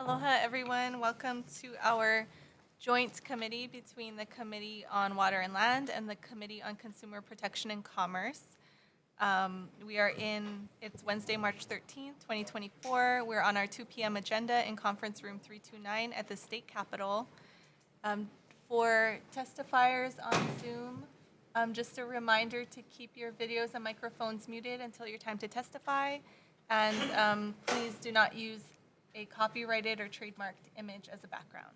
Aloha, everyone. Welcome to our joint committee between the Committee on Water and Land and the Committee on Consumer Protection and Commerce. It's Wednesday, March 13th, 2024. We're on our 2 p.m. agenda in conference room 329 at the State Capitol. For testifiers on Zoom, just a reminder to keep your videos and microphones muted until your time to testify. And please do not use a copyrighted or trademarked image as a background.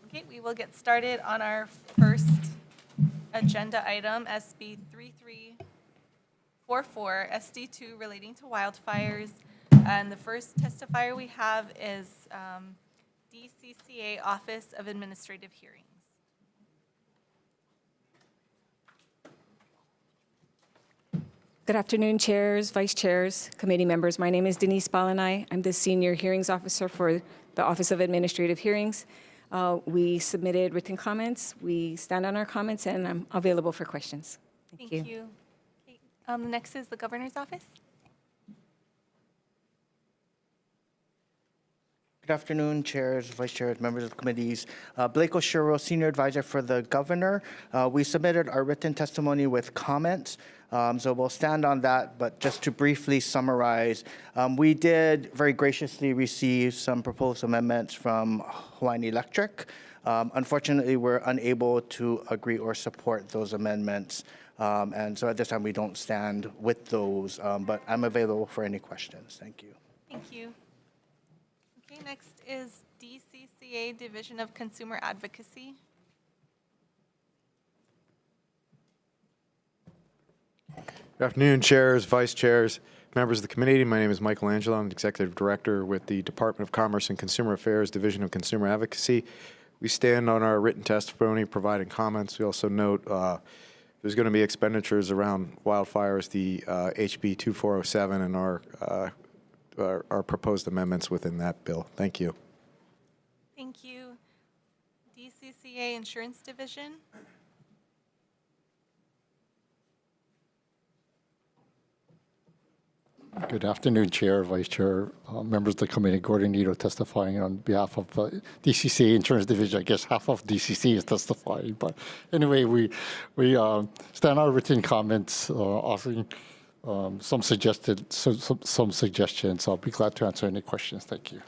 Okay, we will get started on our first agenda item, SB 3344, SD2 relating to wildfires. And the first testifier we have is DCCA Office of Administrative Hearings. Good afternoon, chairs, vice chairs, committee members. My name is Denise Balanai. I'm the Senior Hearings Officer for the Office of Administrative Hearings. We submitted written comments. We stand on our comments, and I'm available for questions. Thank you. Okay. Next is the Governor's Office. Good afternoon, chairs, vice chairs, members of committees. Blake Oshiro, Senior Advisor for the Governor. We submitted our written testimony with comments, so we'll stand on that. But just to briefly summarize, we did very graciously receive some proposed amendments from Hawaiian Electric. Unfortunately, we're unable to agree or support those amendments. And so at this time, we don't stand with those, but I'm available for any questions. Thank you. Thank you. Okay, next is DCCA Division of Consumer Advocacy. Good afternoon, chairs, vice chairs, members of the committee. My name is Michael Angelo. I'm the Executive Director with the Department of Commerce and Consumer Affairs Division of Consumer Advocacy. We stand on our written testimony providing comments. We also note there's going to be expenditures around wildfires, the HB 2407 and our proposed amendments within that bill. Thank you. Thank you. DCCA Insurance Division. Good afternoon, Chair, Vice Chair, members of the committee. Gordon Nito testifying on behalf of DCCA Insurance Division. I guess half of DCC is testifying, but anyway, we stand our written comments, offering some suggestions. I'll be glad to answer any questions. Thank you.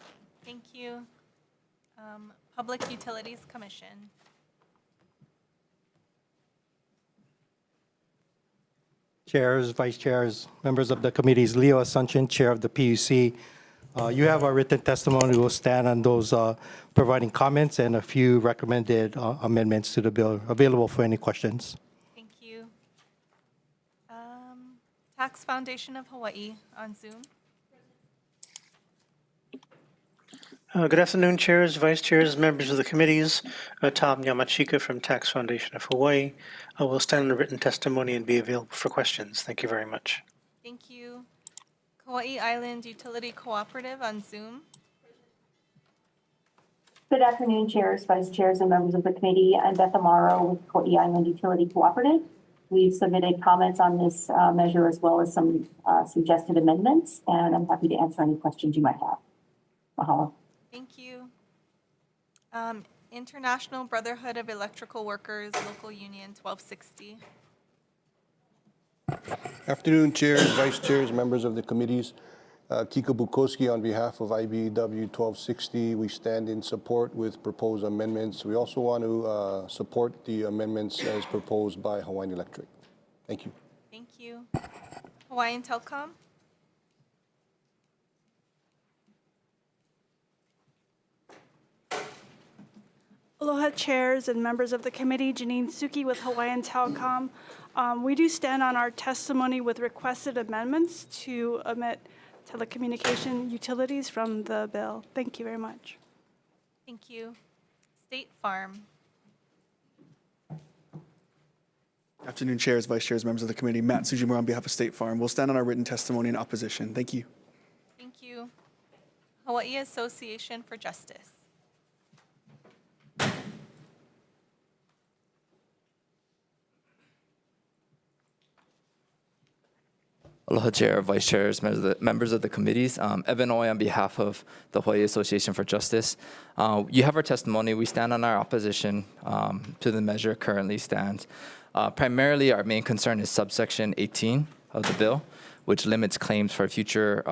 Thank you. Public Utilities Commission. Chairs, vice chairs, members of the committees, Leo Asuncion, chair of the PUC. You have our written testimony. We'll stand on those providing comments and a few recommended amendments to the bill. Available for any questions. Thank you. Tax Foundation of Hawaii on Zoom. Good afternoon, chairs, vice chairs, members of the committees. Tom Yamachika from Tax Foundation of Hawaii. I will stand on the written testimony and be available for questions. Thank you very much. Thank you. Kauai Island Utility Cooperative on Zoom. Good afternoon, chairs, vice chairs, and members of the committee. I'm Beth Amaro with Kauai Island Utility Cooperative. We've submitted comments on this measure as well as some suggested amendments, and I'm happy to answer any questions you might have. Mahalo. Thank you. International Brotherhood of Electrical Workers, Local Union 1260. Afternoon, chairs, vice chairs, members of the committees. Kika Bukowski on behalf of IBEW 1260. We stand in support with proposed amendments. We also want to support the amendments as proposed by Hawaiian Electric. Thank you. Thank you. Hawaiian Telcom. Aloha, chairs and members of the committee. Janine Suki with Hawaiian Telecom. We do stand on our testimony with requested amendments to omit telecommunication utilities from the bill. Thank you very much. Thank you. State Farm. Afternoon, chairs, vice chairs, members of the committee. Matt Sujimura on behalf of State Farm. We'll stand on our written testimony in opposition. Thank you. Thank you. Hawaii Association for Justice. Aloha Chair, Vice Chairs, members of the committees. Evan Oy on behalf of the Hawaii Association for Justice. You have our testimony. We stand on our opposition to the measure currently stands. Primarily, our main concern is subsection 18 of the bill, which limits claims for future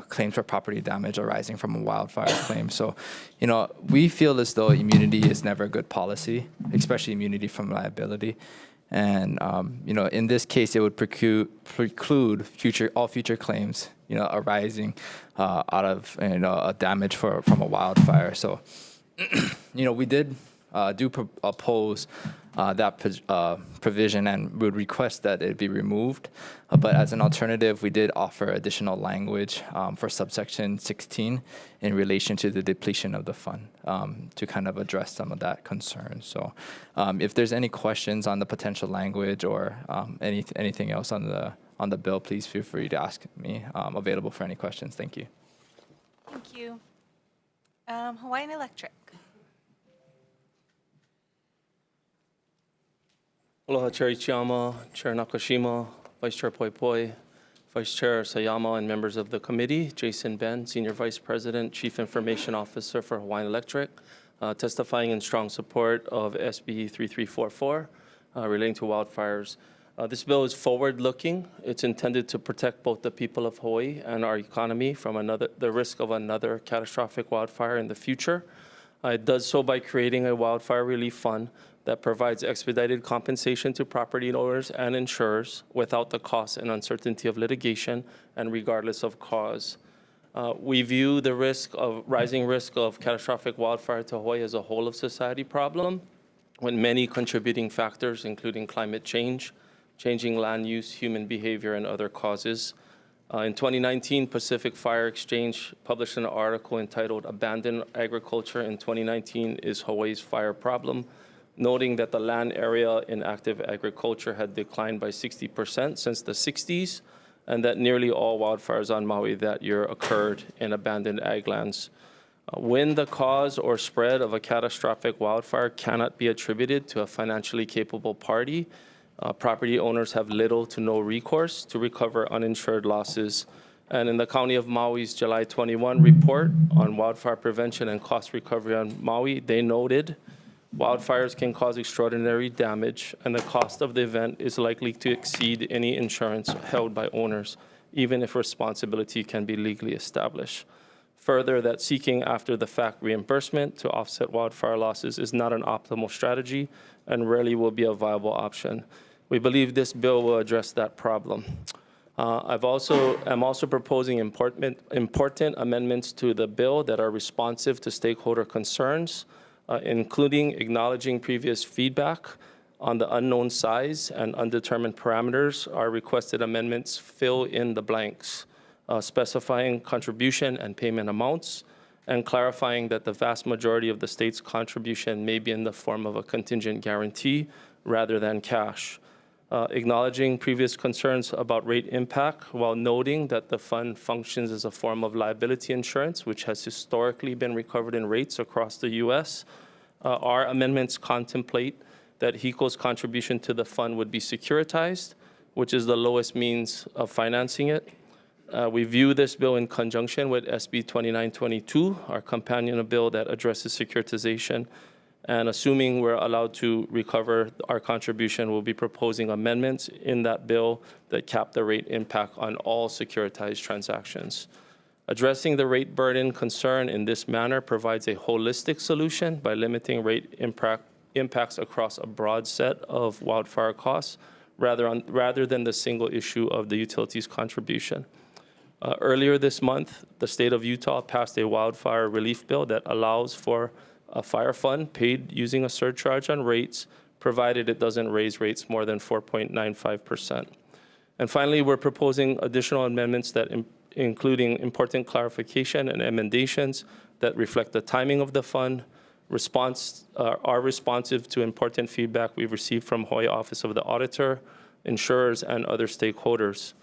claims for property damage arising from a wildfire claim. So, we feel as though immunity is never a good policy, especially immunity from liability. And, in this case, it would preclude all future claims, arising out of, a damage from a wildfire. So, we did oppose that provision and would request that it be removed. But as an alternative, we did offer additional language for subsection 16 in relation to the depletion of the fund to kind of address some of that concern. So if there's any questions on the potential language or anything else on the bill, please feel free to ask me. I'm available for any questions. Thank you. Thank you. Hawaiian Electric. Aloha Chair Ichiyama, Chair Nakashima, Vice Chair Poi Poi, Vice Chair Sayama, and members of the committee. Jason Ben, Senior Vice President, Chief Information Officer for Hawaiian Electric, testifying in strong support of SB 3344 relating to wildfires. This bill is forward-looking. It's intended to protect both the people of Hawaii and our economy from the risk of another catastrophic wildfire in the future. It does so by creating a wildfire relief fund that provides expedited compensation to property owners and insurers without the cost and uncertainty of litigation and regardless of cause. We view the rising risk of catastrophic wildfire to Hawaii as a whole of society problem, with many contributing factors, including climate change, changing land use, human behavior, and other causes. In 2019, Pacific Fire Exchange published an article entitled "Abandoned Agriculture in 2019 is Hawaii's Fire Problem," noting that the land area in active agriculture had declined by 60% since the 60s, and that nearly all wildfires on Maui that year occurred in abandoned ag lands. When the cause or spread of a catastrophic wildfire cannot be attributed to a financially capable party, property owners have little to no recourse to recover uninsured losses. And in the County of Maui's July 21 report on wildfire prevention and cost recovery on Maui, they noted wildfires can cause extraordinary damage, and the cost of the event is likely to exceed any insurance held by owners, even if responsibility can be legally established. Further, that seeking after-the-fact reimbursement to offset wildfire losses is not an optimal strategy and rarely will be a viable option. We believe this bill will address that problem. I'm also proposing important amendments to the bill that are responsive to stakeholder concerns, including acknowledging previous feedback on the unknown size and undetermined parameters. Our requested amendments fill in the blanks, specifying contribution and payment amounts, and clarifying that the vast majority of the state's contribution may be in the form of a contingent guarantee rather than cash. Acknowledging previous concerns about rate impact while noting that the fund functions as a form of liability insurance, which has historically been recovered in rates across the U.S. Our amendments contemplate that HECO's contribution to the fund would be securitized, which is the lowest means of financing it. We view this bill in conjunction with SB 2922, our companion bill that addresses securitization. And assuming we're allowed to recover our contribution, we'll be proposing amendments in that bill that cap the rate impact on all securitized transactions. Addressing the rate burden concern in this manner provides a holistic solution by limiting rate impacts across a broad set of wildfire costs rather than the single issue of the utilities contribution. Earlier this month, the state of Utah passed a wildfire relief bill that allows for a fire fund paid using a surcharge on rates, provided it doesn't raise rates more than 4.95%. And finally, we're proposing additional amendments that including important clarification and emendations that reflect the timing of the fund, are responsive to important feedback we've received from Hawaii Office of the Auditor, insurers, and other stakeholders.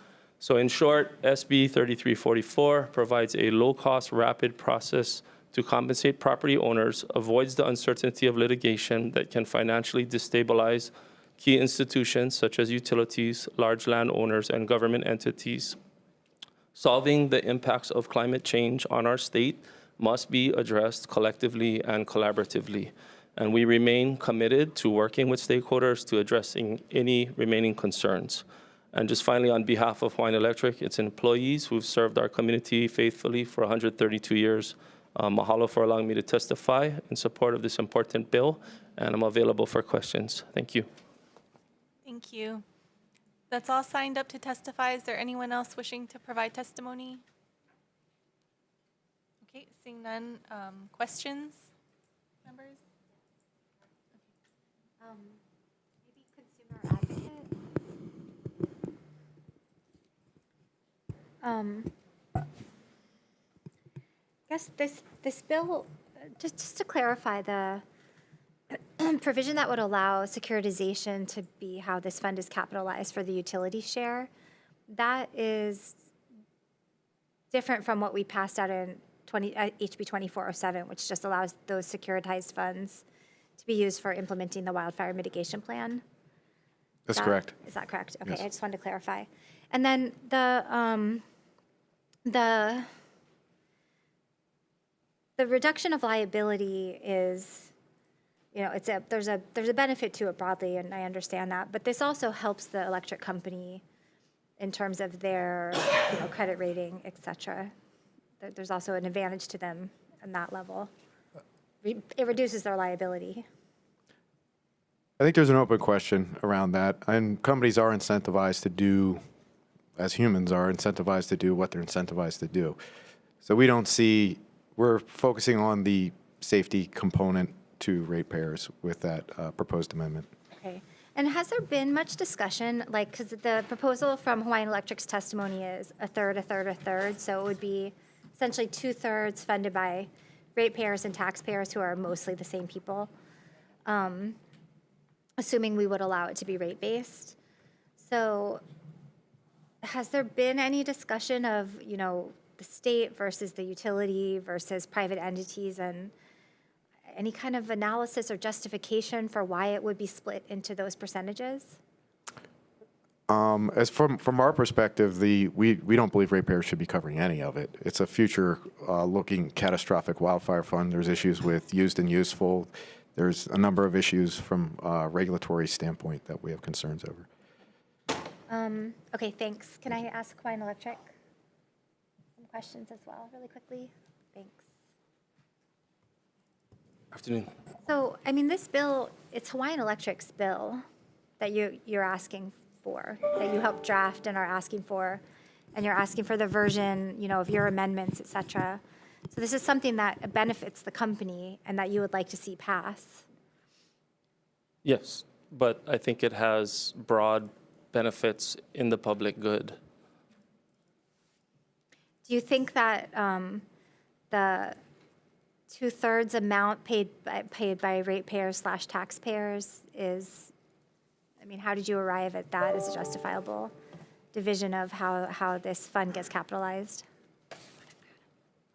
So in short, SB 3344 provides a low-cost, rapid process to compensate property owners, avoids the uncertainty of litigation that can financially destabilize key institutions such as utilities, large landowners, and government entities. Solving the impacts of climate change on our state must be addressed collectively and collaboratively, and we remain committed to working with stakeholders to addressing any remaining concerns. And just finally, on behalf of Hawaiian Electric, its employees who've served our community faithfully for 132 years, mahalo for allowing me to testify in support of this important bill, and I'm available for questions. Thank you. Thank you. That's all signed up to testify. Is there anyone else wishing to provide testimony? Okay, seeing none. Questions, members? Maybe consumer advocate. I guess this bill, just to clarify, the provision that would allow securitization to be how this fund is capitalized for the utility share, that is different from what we passed out in HB 2407, which just allows those securitized funds to be used for implementing the wildfire mitigation plan. That's correct. Is that correct? Okay, Yes. I just wanted to clarify. And then the reduction of liability is, you know, there's a benefit to it broadly, and I understand that. But this also helps the electric company in terms of their, credit rating, et cetera. There's also an advantage to them on that level. It reduces their liability. I think there's an open question around that, and companies are incentivized to do, as humans are incentivized to do what they're incentivized to do. So we're focusing on the safety component to ratepayers with that proposed amendment. Okay. And has there been much discussion, because the proposal from Hawaiian Electric's testimony is a third, a third, a third, so it would be essentially 2/3 funded by ratepayers and taxpayers who are mostly the same people, assuming we would allow it to be rate-based. So has there been any discussion of, the state versus the utility versus private entities, and any kind of analysis or justification for why it would be split into those percentages? As from our perspective, we don't believe ratepayers should be covering any of it. It's a future-looking catastrophic wildfire fund. There's issues with used and useful. There's a number of issues from a regulatory standpoint that we have concerns over. Okay, thanks. Can I ask Hawaiian Electric some questions as well, really quickly? Thanks. Afternoon. So, this bill, it's Hawaiian Electric's bill that you're asking for, that you helped draft and are asking for, and you're asking for the version, of your amendments, et cetera. So this is something that benefits the company and that you would like to see pass. Yes, but I think it has broad benefits in the public good. Do you think that the 2/3 amount paid by ratepayers/taxpayers is, how did you arrive at that as a justifiable division of how this fund gets capitalized?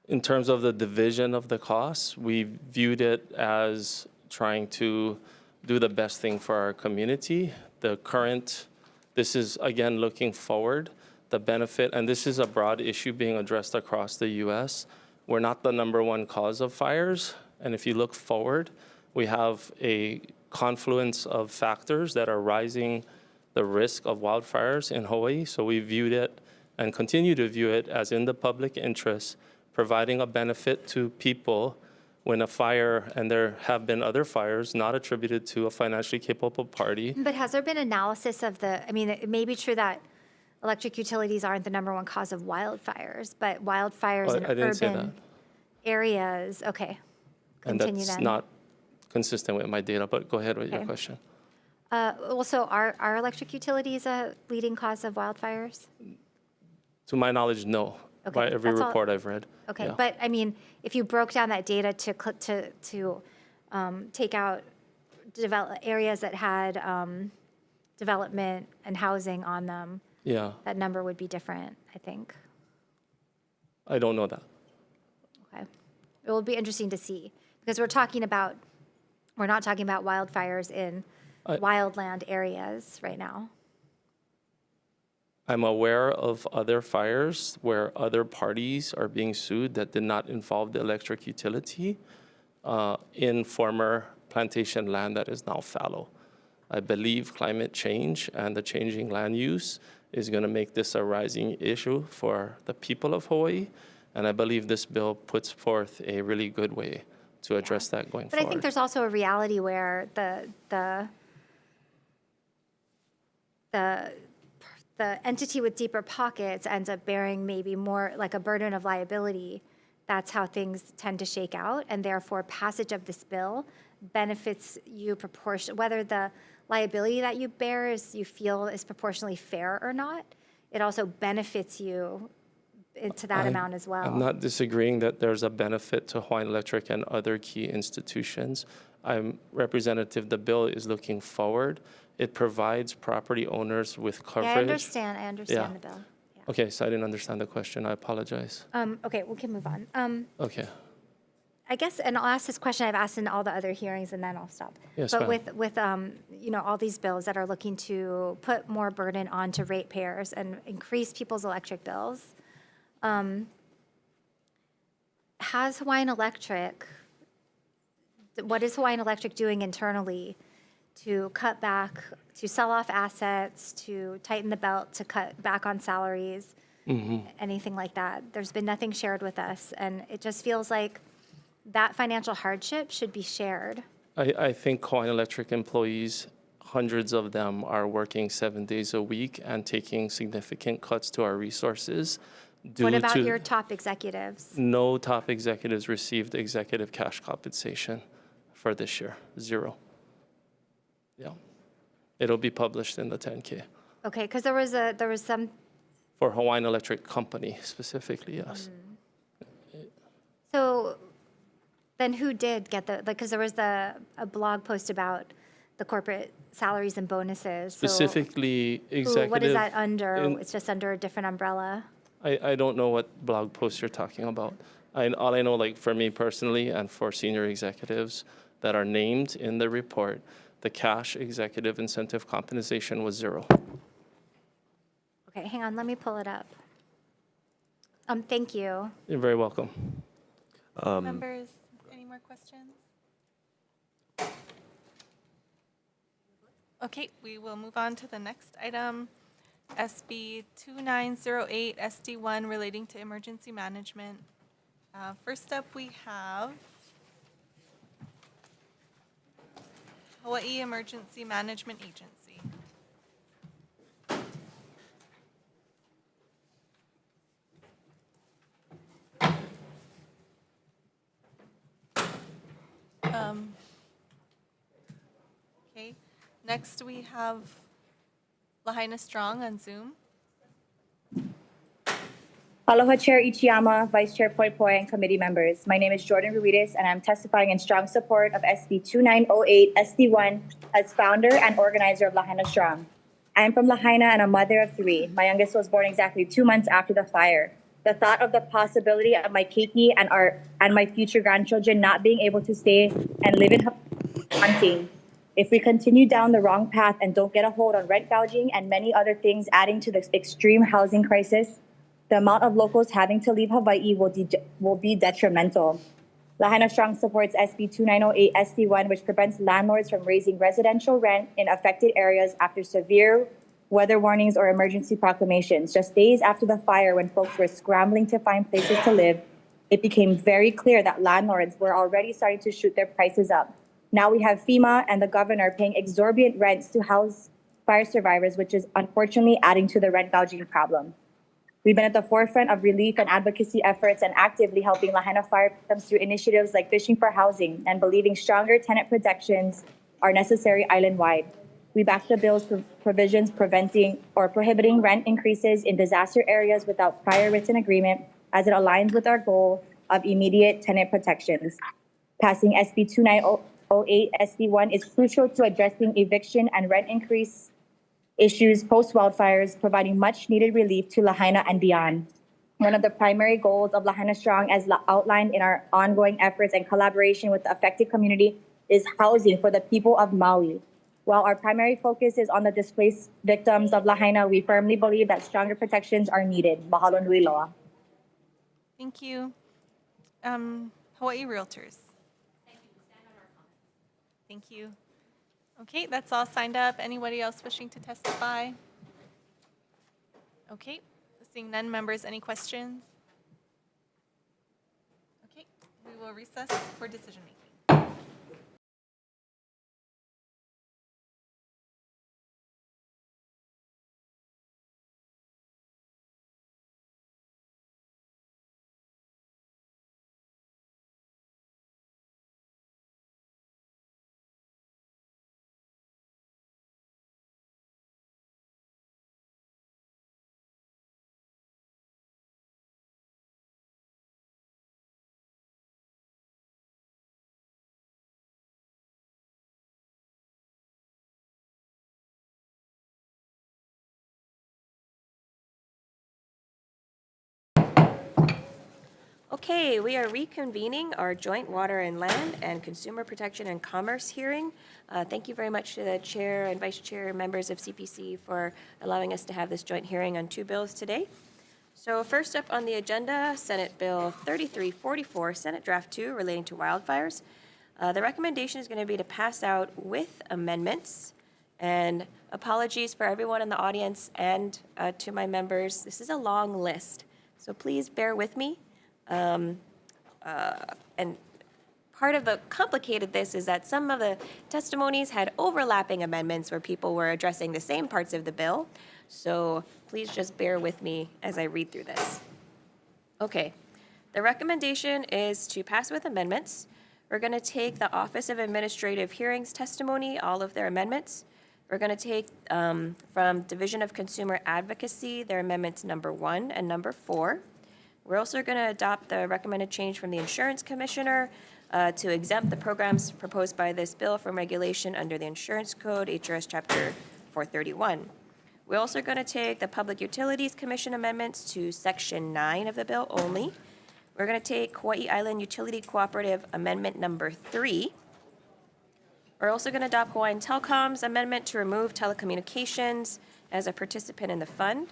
In terms of the division of the costs, we viewed it as trying to do the best thing for our community. This is, again, looking forward, the benefit, and this is a broad issue being addressed across the U.S. We're not the #1 cause of fires, and if you look forward, we have a confluence of factors that are rising the risk of wildfires in Hawaii. So we viewed it and continue to view it as in the public interest, providing a benefit to people when a fire, and there have been other fires not attributed to a financially capable party. But has there been analysis of it may be true that electric utilities aren't the #1 cause of wildfires, but wildfires in I didn't say that. urban areas, okay. And Continue that's then. not consistent with my data, but go ahead with your Okay. question. Also, are electric utilities a leading cause of wildfires? To my knowledge, no, Okay, by every that's all- report I've read. Okay, Yeah. but if you broke down that data to take out areas that had development and housing on them, Yeah, that number would be different, I think. I don't know that. Okay. It will be interesting to see, because we're not talking about wildfires in wildland areas right now? I'm aware of other fires where other parties are being sued that did not involve the electric utility in former plantation land that is now fallow. I believe climate change and the changing land use is going to make this a rising issue for the people of Hawaii, and I believe this bill puts forth a really good way to address that going But forward. I think there's also a reality where the entity with deeper pockets ends up bearing maybe more like a burden of liability. That's how things tend to shake out, and therefore passage of this bill benefits you whether the liability that you bear you feel is proportionally fair or not. It also benefits you to that amount as well. I'm not disagreeing that there's a benefit to Hawaiian Electric and other key institutions. Representative, the bill is looking forward. It provides property owners with coverage. Yeah, I understand the bill. Yeah. Okay, so I didn't understand the question. I apologize. Okay, we can move on. Okay. I guess, and I'll ask this question I've asked in all the other hearings, and then I'll stop. Yes, but ma'am. with all these bills that are looking to put more burden onto ratepayers and increase people's electric bills, has Hawaiian Electric, what is Hawaiian Electric doing internally to cut back, to sell off assets, to tighten the belt, to cut back on salaries, anything like that? There's been nothing shared with us, and it just feels like that financial hardship should be shared. I think Hawaiian Electric employees, hundreds of them, are working 7 days a week and taking significant cuts to our resources. What about your top executives? No top executives received executive cash compensation for this year, 0. Yeah. It'll be published in the 10K. Okay, because there was some. For Hawaiian Electric Company specifically, yes. So then who did get because there was a blog post about the corporate salaries and bonuses. So Specifically, executive. what is that under? It's just under a different umbrella. I don't know what blog post you're talking about. All I know, like for me personally and for senior executives that are named in the report, the cash executive incentive compensation was 0. Okay, hang on, let me pull it up. Thank you. You're very welcome. Members, any more questions? Okay, we will move on to the next item, SB 2908 SD1 relating to emergency management. First up, we have Hawaii Emergency Management Agency. Okay, next we have Lahaina Strong on Zoom. Aloha Chair Ichiyama, Vice Chair Poi Poi, and committee members. My name is Jordan Ruiz, and I'm testifying in strong support of SB 2908 SD1 as founder and organizer of Lahaina Strong. I am from Lahaina and a mother of 3. My youngest was born exactly 2 months after the fire. The thought of the possibility of my keiki and my future grandchildren not being able to stay and live in haunting. If we continue down the wrong path and don't get a hold on rent gouging and many other things adding to the extreme housing crisis, the amount of locals having to leave Hawaii will be detrimental. Lahaina Strong supports SB 2908 SD1, which prevents landlords from raising residential rent in affected areas after severe weather warnings or emergency proclamations. Just days after the fire, when folks were scrambling to find places to live, it became very clear that landlords were already starting to shoot their prices up. Now we have FEMA and the governor paying exorbitant rents to house fire survivors, which is unfortunately adding to the rent gouging problem. We've been at the forefront of relief and advocacy efforts and actively helping Lahaina fire victims through initiatives like Fishing for Housing and believing stronger tenant protections are necessary island-wide. We back the bill's provisions preventing or prohibiting rent increases in disaster areas without prior written agreement, as it aligns with our goal of immediate tenant protections. Passing SB 2908 SD1 is crucial to addressing eviction and rent increase issues post-wildfires, providing much-needed relief to Lahaina and beyond. One of the primary goals of Lahaina Strong, as outlined in our ongoing efforts and collaboration with the affected community, is housing for the people of Maui. While our primary focus is on the displaced victims of Lahaina, we firmly believe that stronger protections are needed. Mahalo nui loa. Thank you. Hawaii Realtors. Thank you. Okay, that's all signed up. Anybody else wishing to testify? Okay, seeing none, members, any questions? Okay, we will recess for decision making. Okay, we are reconvening our joint water and land and consumer protection and commerce hearing. Thank you very much to the chair and vice chair members of CPC for allowing us to have this joint hearing on 2 bills today. So first up on the agenda, Senate Bill 3344, Senate Draft 2 relating to wildfires. The recommendation is going to be to pass out with amendments. And apologies for everyone in the audience and to my members. This is a long list, so please bear with me. And part of the complicated this is that some of the testimonies had overlapping amendments where people were addressing the same parts of the bill. So please just bear with me as I read through this. Okay, the recommendation is to pass with amendments. We're going to take the Office of Administrative Hearings testimony, all of their amendments. We're going to take from Division of Consumer Advocacy, their amendments number 1 and number 4. We're also going to adopt the recommended change from the Insurance Commissioner to exempt the programs proposed by this bill from regulation under the Insurance Code, HST Chapter 431. We're also going to take the Public Utilities Commission amendments to Section 9 of the bill only. We're going to take Hawaii Island Utility Cooperative Amendment number 3. We're also going to adopt Hawaiian Telcom's amendment to remove telecommunications as a participant in the fund.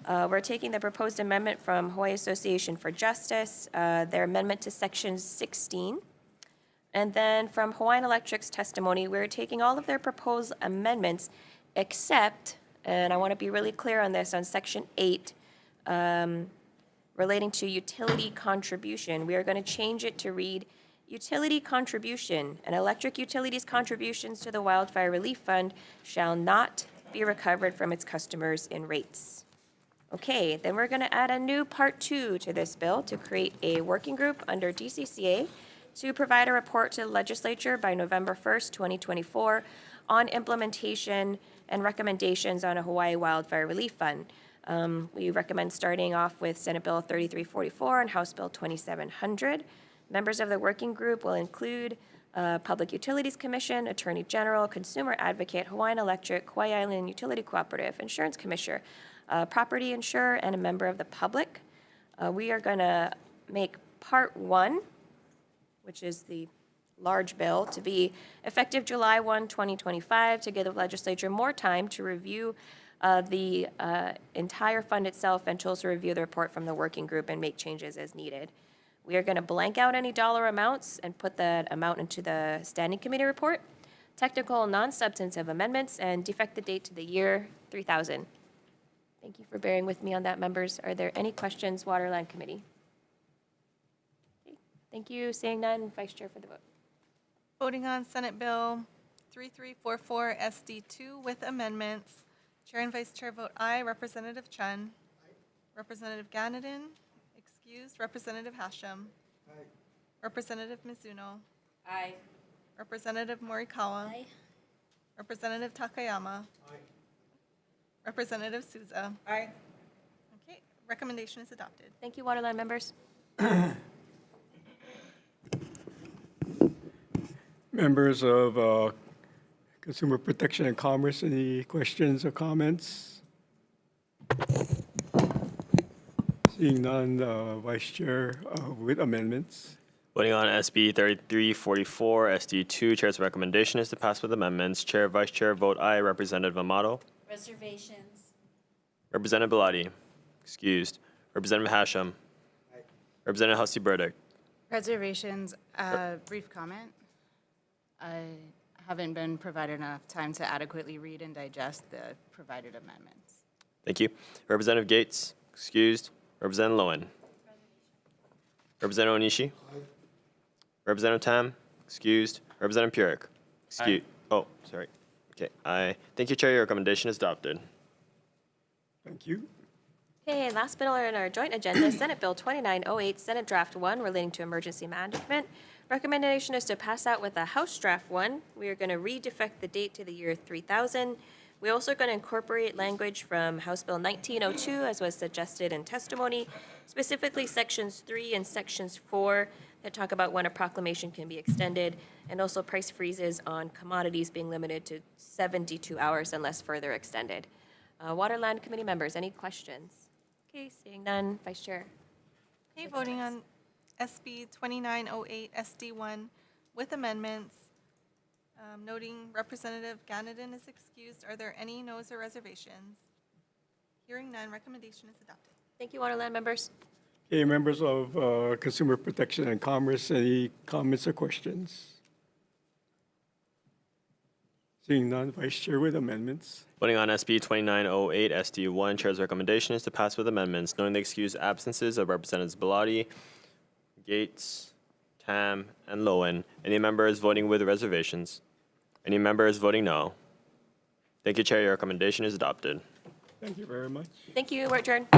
We're taking the proposed amendment from Hawaii Association for Justice, their amendment to Section 16. And then from Hawaiian Electric's testimony, we're taking all of their proposed amendments except, and I want to be really clear on this, on Section 8, relating to utility contribution. We are going to change it to read, utility contribution and electric utilities contributions to the Wildfire Relief Fund shall not be recovered from its customers in rates. Okay, then we're going to add a new Part 2 to this bill to create a working group under DCCA to provide a report to the legislature by November 1st, 2024 on implementation and recommendations on a Hawaii Wildfire Relief Fund. We recommend starting off with Senate Bill 3344 and House Bill 2700. Members of the working group will include Public Utilities Commission, Attorney General, Consumer Advocate, Hawaiian Electric, Hawaii Island Utility Cooperative, Insurance Commissioner, property insurer, and a member of the public. We are going to make Part 1, which is the large bill, to be effective July 1, 2025, to give the legislature more time to review the entire fund itself and to also review the report from the working group and make changes as needed. We are going to blank out any dollar amounts and put that amount into the standing committee report, technical non-substantive amendments, and defect the date to the year 3000. Thank you for bearing with me on that, members. Are there any questions, Waterland Committee? Okay. Thank you. Seeing none, Vice Chair for the vote. Voting on Senate Bill 3344 SD2 with amendments. Chair and Vice Chair vote aye. Representative Chen. Aye. Representative Ganadin. Excused. Representative Hashem. Aye. Representative Mizuno. Aye. Representative Morikawa. Aye. Representative Takayama. Aye. Representative Souza. Aye. Okay, recommendation is adopted. Thank you, Waterland members. Members of Consumer Protection and Commerce, any questions or comments? Seeing none, Vice Chair with amendments. Voting on SB 3344, SD2, Chair's recommendation is to pass with amendments. Chair, Vice Chair, vote aye. Representative Amato. Reservations. Representative Belatti. Excused. Representative Hashem. Representative Hussey Burdick. Reservations, brief comment. I haven't been provided enough time to adequately read and digest the provided amendments. Thank you. Representative Gates. Excused. Representative Lowen. Representative Onishi. Representative Tam. Excused. Representative Purick. Excused. Oh, sorry. Okay. Thank you, Chair. Your recommendation is adopted. Thank you. Okay, last bill on our joint agenda, Senate Bill 2908, Senate Draft 1 relating to emergency management. Recommendation is to pass out with the House Draft 1. We are going to redefect the date to the year 3000. We're also going to incorporate language from House Bill 1902, as was suggested in testimony, specifically Sections 3 and Sections 4 that talk about when a proclamation can be extended, and also price freezes on commodities being limited to 72 hours unless further extended. Waterland Committee members, any questions? Okay, seeing none, Vice Chair. Okay, voting on SB 2908 SD1 with amendments, noting Representative Ganadin is excused. Are there any noes or reservations? Hearing none, recommendation is adopted. Thank you, Waterland members. Okay, members of Consumer Protection and Commerce, any comments or questions? Seeing none, Vice Chair with amendments. Voting on SB 2908 SD1, Chair's recommendation is to pass with amendments, knowing the excused absences of Representatives Belatti, Gates, Tam, and Lowen. Any members voting with reservations? Any members voting no? Thank you, Chair. Your recommendation is adopted. Thank you very much. Thank you, we're adjourned.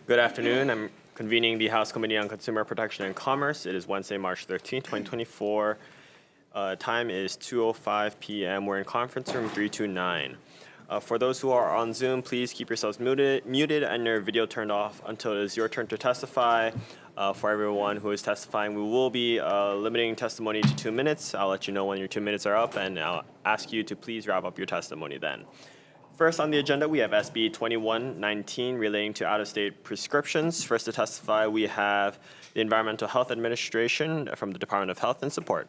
Good afternoon. I'm convening the House Committee on Consumer Protection and Commerce. It is Wednesday, March 13th, 2024. Time is 2:05 p.m. We're in conference room 329. For those who are on Zoom, please keep yourselves muted and your video turned off until it is your turn to testify. For everyone who is testifying, we will be limiting testimony to 2 minutes. I'll let you know when your 2 minutes are up, and I'll ask you to please wrap up your testimony then. First on the agenda, we have SB 2119 relating to out-of-state prescriptions. First to testify, we have the Environmental Health Administration from the Department of Health and Support.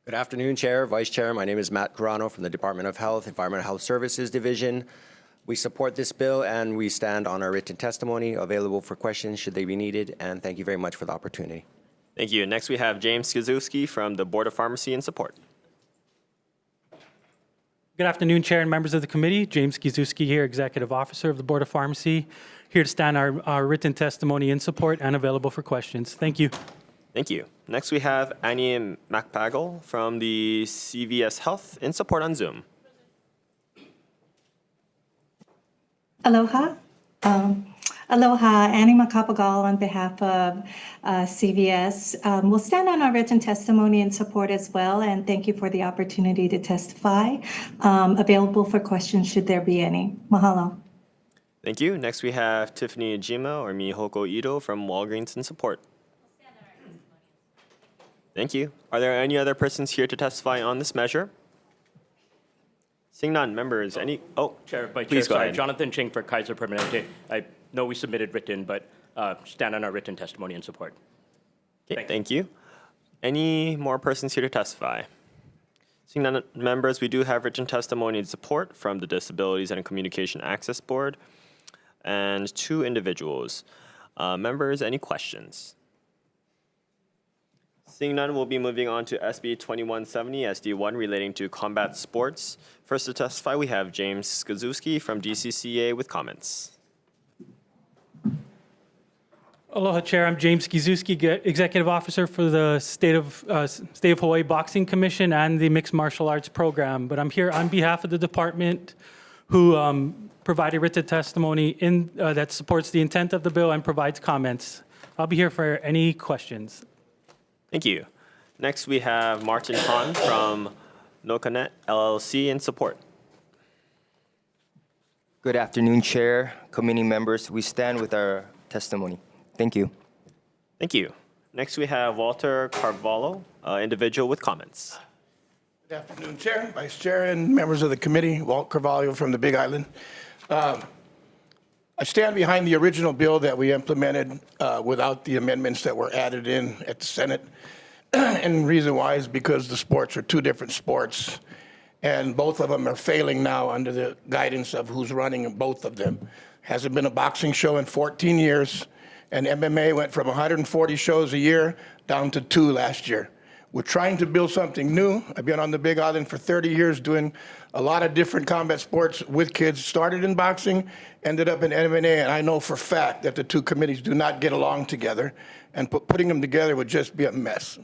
Good afternoon, Chair, Vice Chair. My name is Matt Carano from the Department of Health, Environmental Health Services Division. We support this bill and we stand on our written testimony available for questions should they be needed. And thank you very much for the opportunity. Thank you. Next, we have James Skazuski from the Board of Pharmacy in support. Good afternoon, Chair and members of the committee. James Gizuski here, Executive Officer of the Board of Pharmacy, here to stand our written testimony in support and available for questions. Thank you. Thank you. Next, we have Annie McPagal from the CVS Health in support on Zoom. Aloha. Aloha, Annie Makapagal on behalf of CVS. We'll stand on our written testimony in support as well, and thank you for the opportunity to testify. Available for questions should there be any. Mahalo. Thank you. Next, we have Tiffany Ejima or Mihoko Ito from Walgreens in support. Thank you. Are there any other persons here to testify on this measure? Seeing none, members, any? Oh, Chair, Vice please Chair, go ahead. Jonathan Ching for Kaiser Permanente. I know we submitted written, but stand on our written testimony in support. Okay, thank you. Any more persons here to testify? Seeing none, members, we do have written testimony in support from the Disabilities and Communication Access Board and 2 individuals. Members, any questions? Seeing none, we'll be moving on to SB 2170, SD1, relating to combat sports. First to testify, we have James Skazuski from DCCA with comments. Aloha, Chair. I'm James Gizuski, Executive Officer for the State of Hawaii Boxing Commission and the Mixed Martial Arts Program. But I'm here on behalf of the department who provided written testimony that supports the intent of the bill and provides comments. I'll be here for any questions. Thank you. Next, we have Martin Han from Nocanet LLC in support. Good afternoon, Chair, committee members. We stand with our testimony. Thank you. Thank you. Next, we have Walter Carvalho, individual with comments. Good afternoon, Chair, Vice Chair, and members of the committee. Walt Carvalho from the Big Island. I stand behind the original bill that we implemented without the amendments that were added in at the Senate. And the reason why is because the sports are 2 different sports, and both of them are failing now under the guidance of who's running both of them. Hasn't been a boxing show in 14 years, and MMA went from 140 shows a year down to 2 last year. We're trying to build something new. I've been on the Big Island for 30 years doing a lot of different combat sports with kids. Started in boxing, ended up in MMA, and I know for a fact that the 2 committees do not get along together, and putting them together would just be a mess.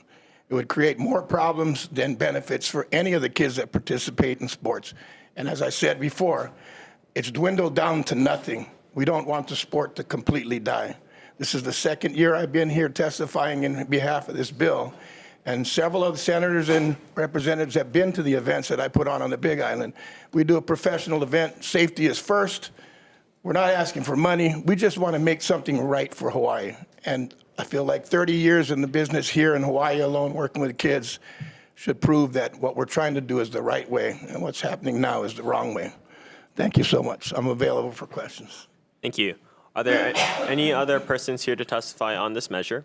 It would create more problems than benefits for any of the kids that participate in sports. And as I said before, it's dwindled down to nothing. We don't want the sport to completely die. This is the 2nd year I've been here testifying in behalf of this bill. And several of the senators and representatives have been to the events that I put on the Big Island. We do a professional event. Safety is first. We're not asking for money. We just want to make something right for Hawaii. And I feel like 30 years in the business here in Hawaii alone, working with kids, should prove that what we're trying to do is the right way, and what's happening now is the wrong way. Thank you so much. I'm available for questions. Thank you. Are there any other persons here to testify on this measure?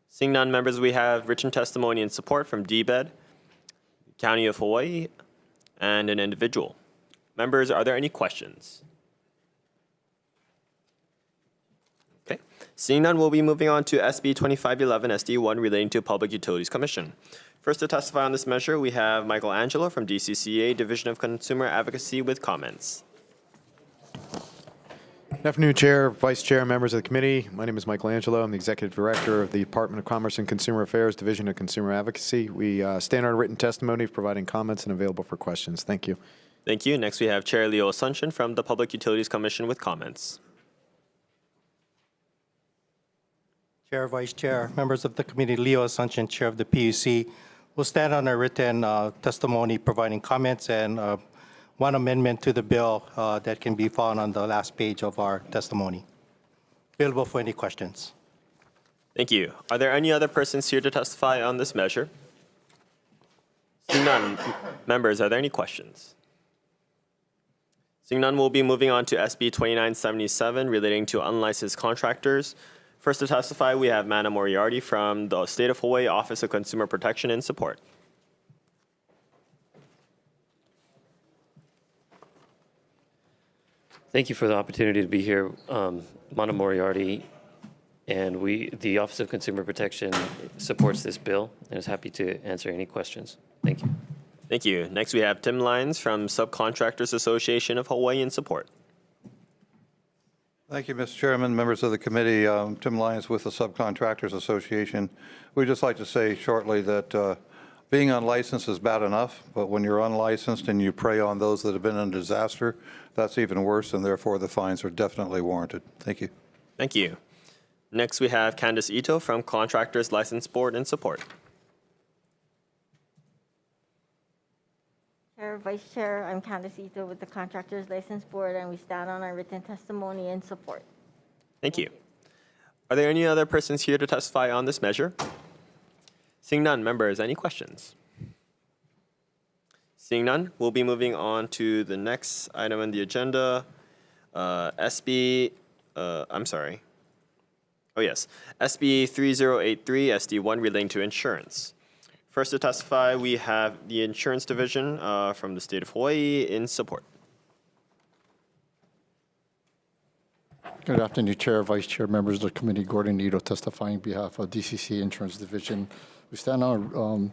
Seeing none, members, we have written testimony in support from DBED, County of Hawaii, and an individual. Members, are there any questions? Okay. Seeing none, we'll be moving on to SB 2511 SD1 relating to Public Utilities Commission. First to testify on this measure, we have Michael Angelo from DCCA, Division of Consumer Advocacy with comments. Good afternoon, Chair, Vice Chair, members of the committee. My name is Michael Angelo. I'm the Executive Director of the Department of Commerce and Consumer Affairs, Division of Consumer Advocacy. We stand on written testimony, providing comments and available for questions. Thank you. Thank you. Next, we have Chair Leo Asuncion from the Public Utilities Commission with comments. Chair, Vice Chair, members of the committee, Leo Asuncion, Chair of the PUC, will stand on a written testimony providing comments and one amendment to the bill that can be found on the last page of our testimony. Available for any questions. Thank you. Are there any other persons here to testify on this measure? Seeing none, members, are there any questions? Seeing none, we'll be moving on to SB 2977 relating to unlicensed contractors. First to testify, we have Mana Moriarty from the State of Hawaii Office of Consumer Protection in support. Thank you for the opportunity to be here. Mana Moriarty, and the Office of Consumer Protection supports this bill and is happy to answer any questions. Thank you. Thank you. Next, we have Tim Lyons from Subcontractors Association of Hawaii in support. Thank you, Mr. Chairman, members of the committee. Tim Lyons with the Subcontractors Association. We'd just like to say shortly that being unlicensed is bad enough, but when you're unlicensed and you prey on those that have been in a disaster, that's even worse, and therefore the fines are definitely warranted. Thank you. Thank you. Next, we have Candace Ito from Contractors License Board in support. Chair, Vice Chair, I'm Candace Ito with the Contractors License Board, and we stand on our written testimony in support. Thank you. Are there any other persons here to testify on this measure? Seeing none, members, any questions? Seeing none, we'll be moving on to the next item on the agenda, SB 3083 SD1 relating to insurance. First to testify, we have the Insurance Division from the state of Hawaii in support. Good afternoon, Chair, Vice Chair, members of the committee. Gordon Ito testifying on behalf of DCC Insurance Division. We stand on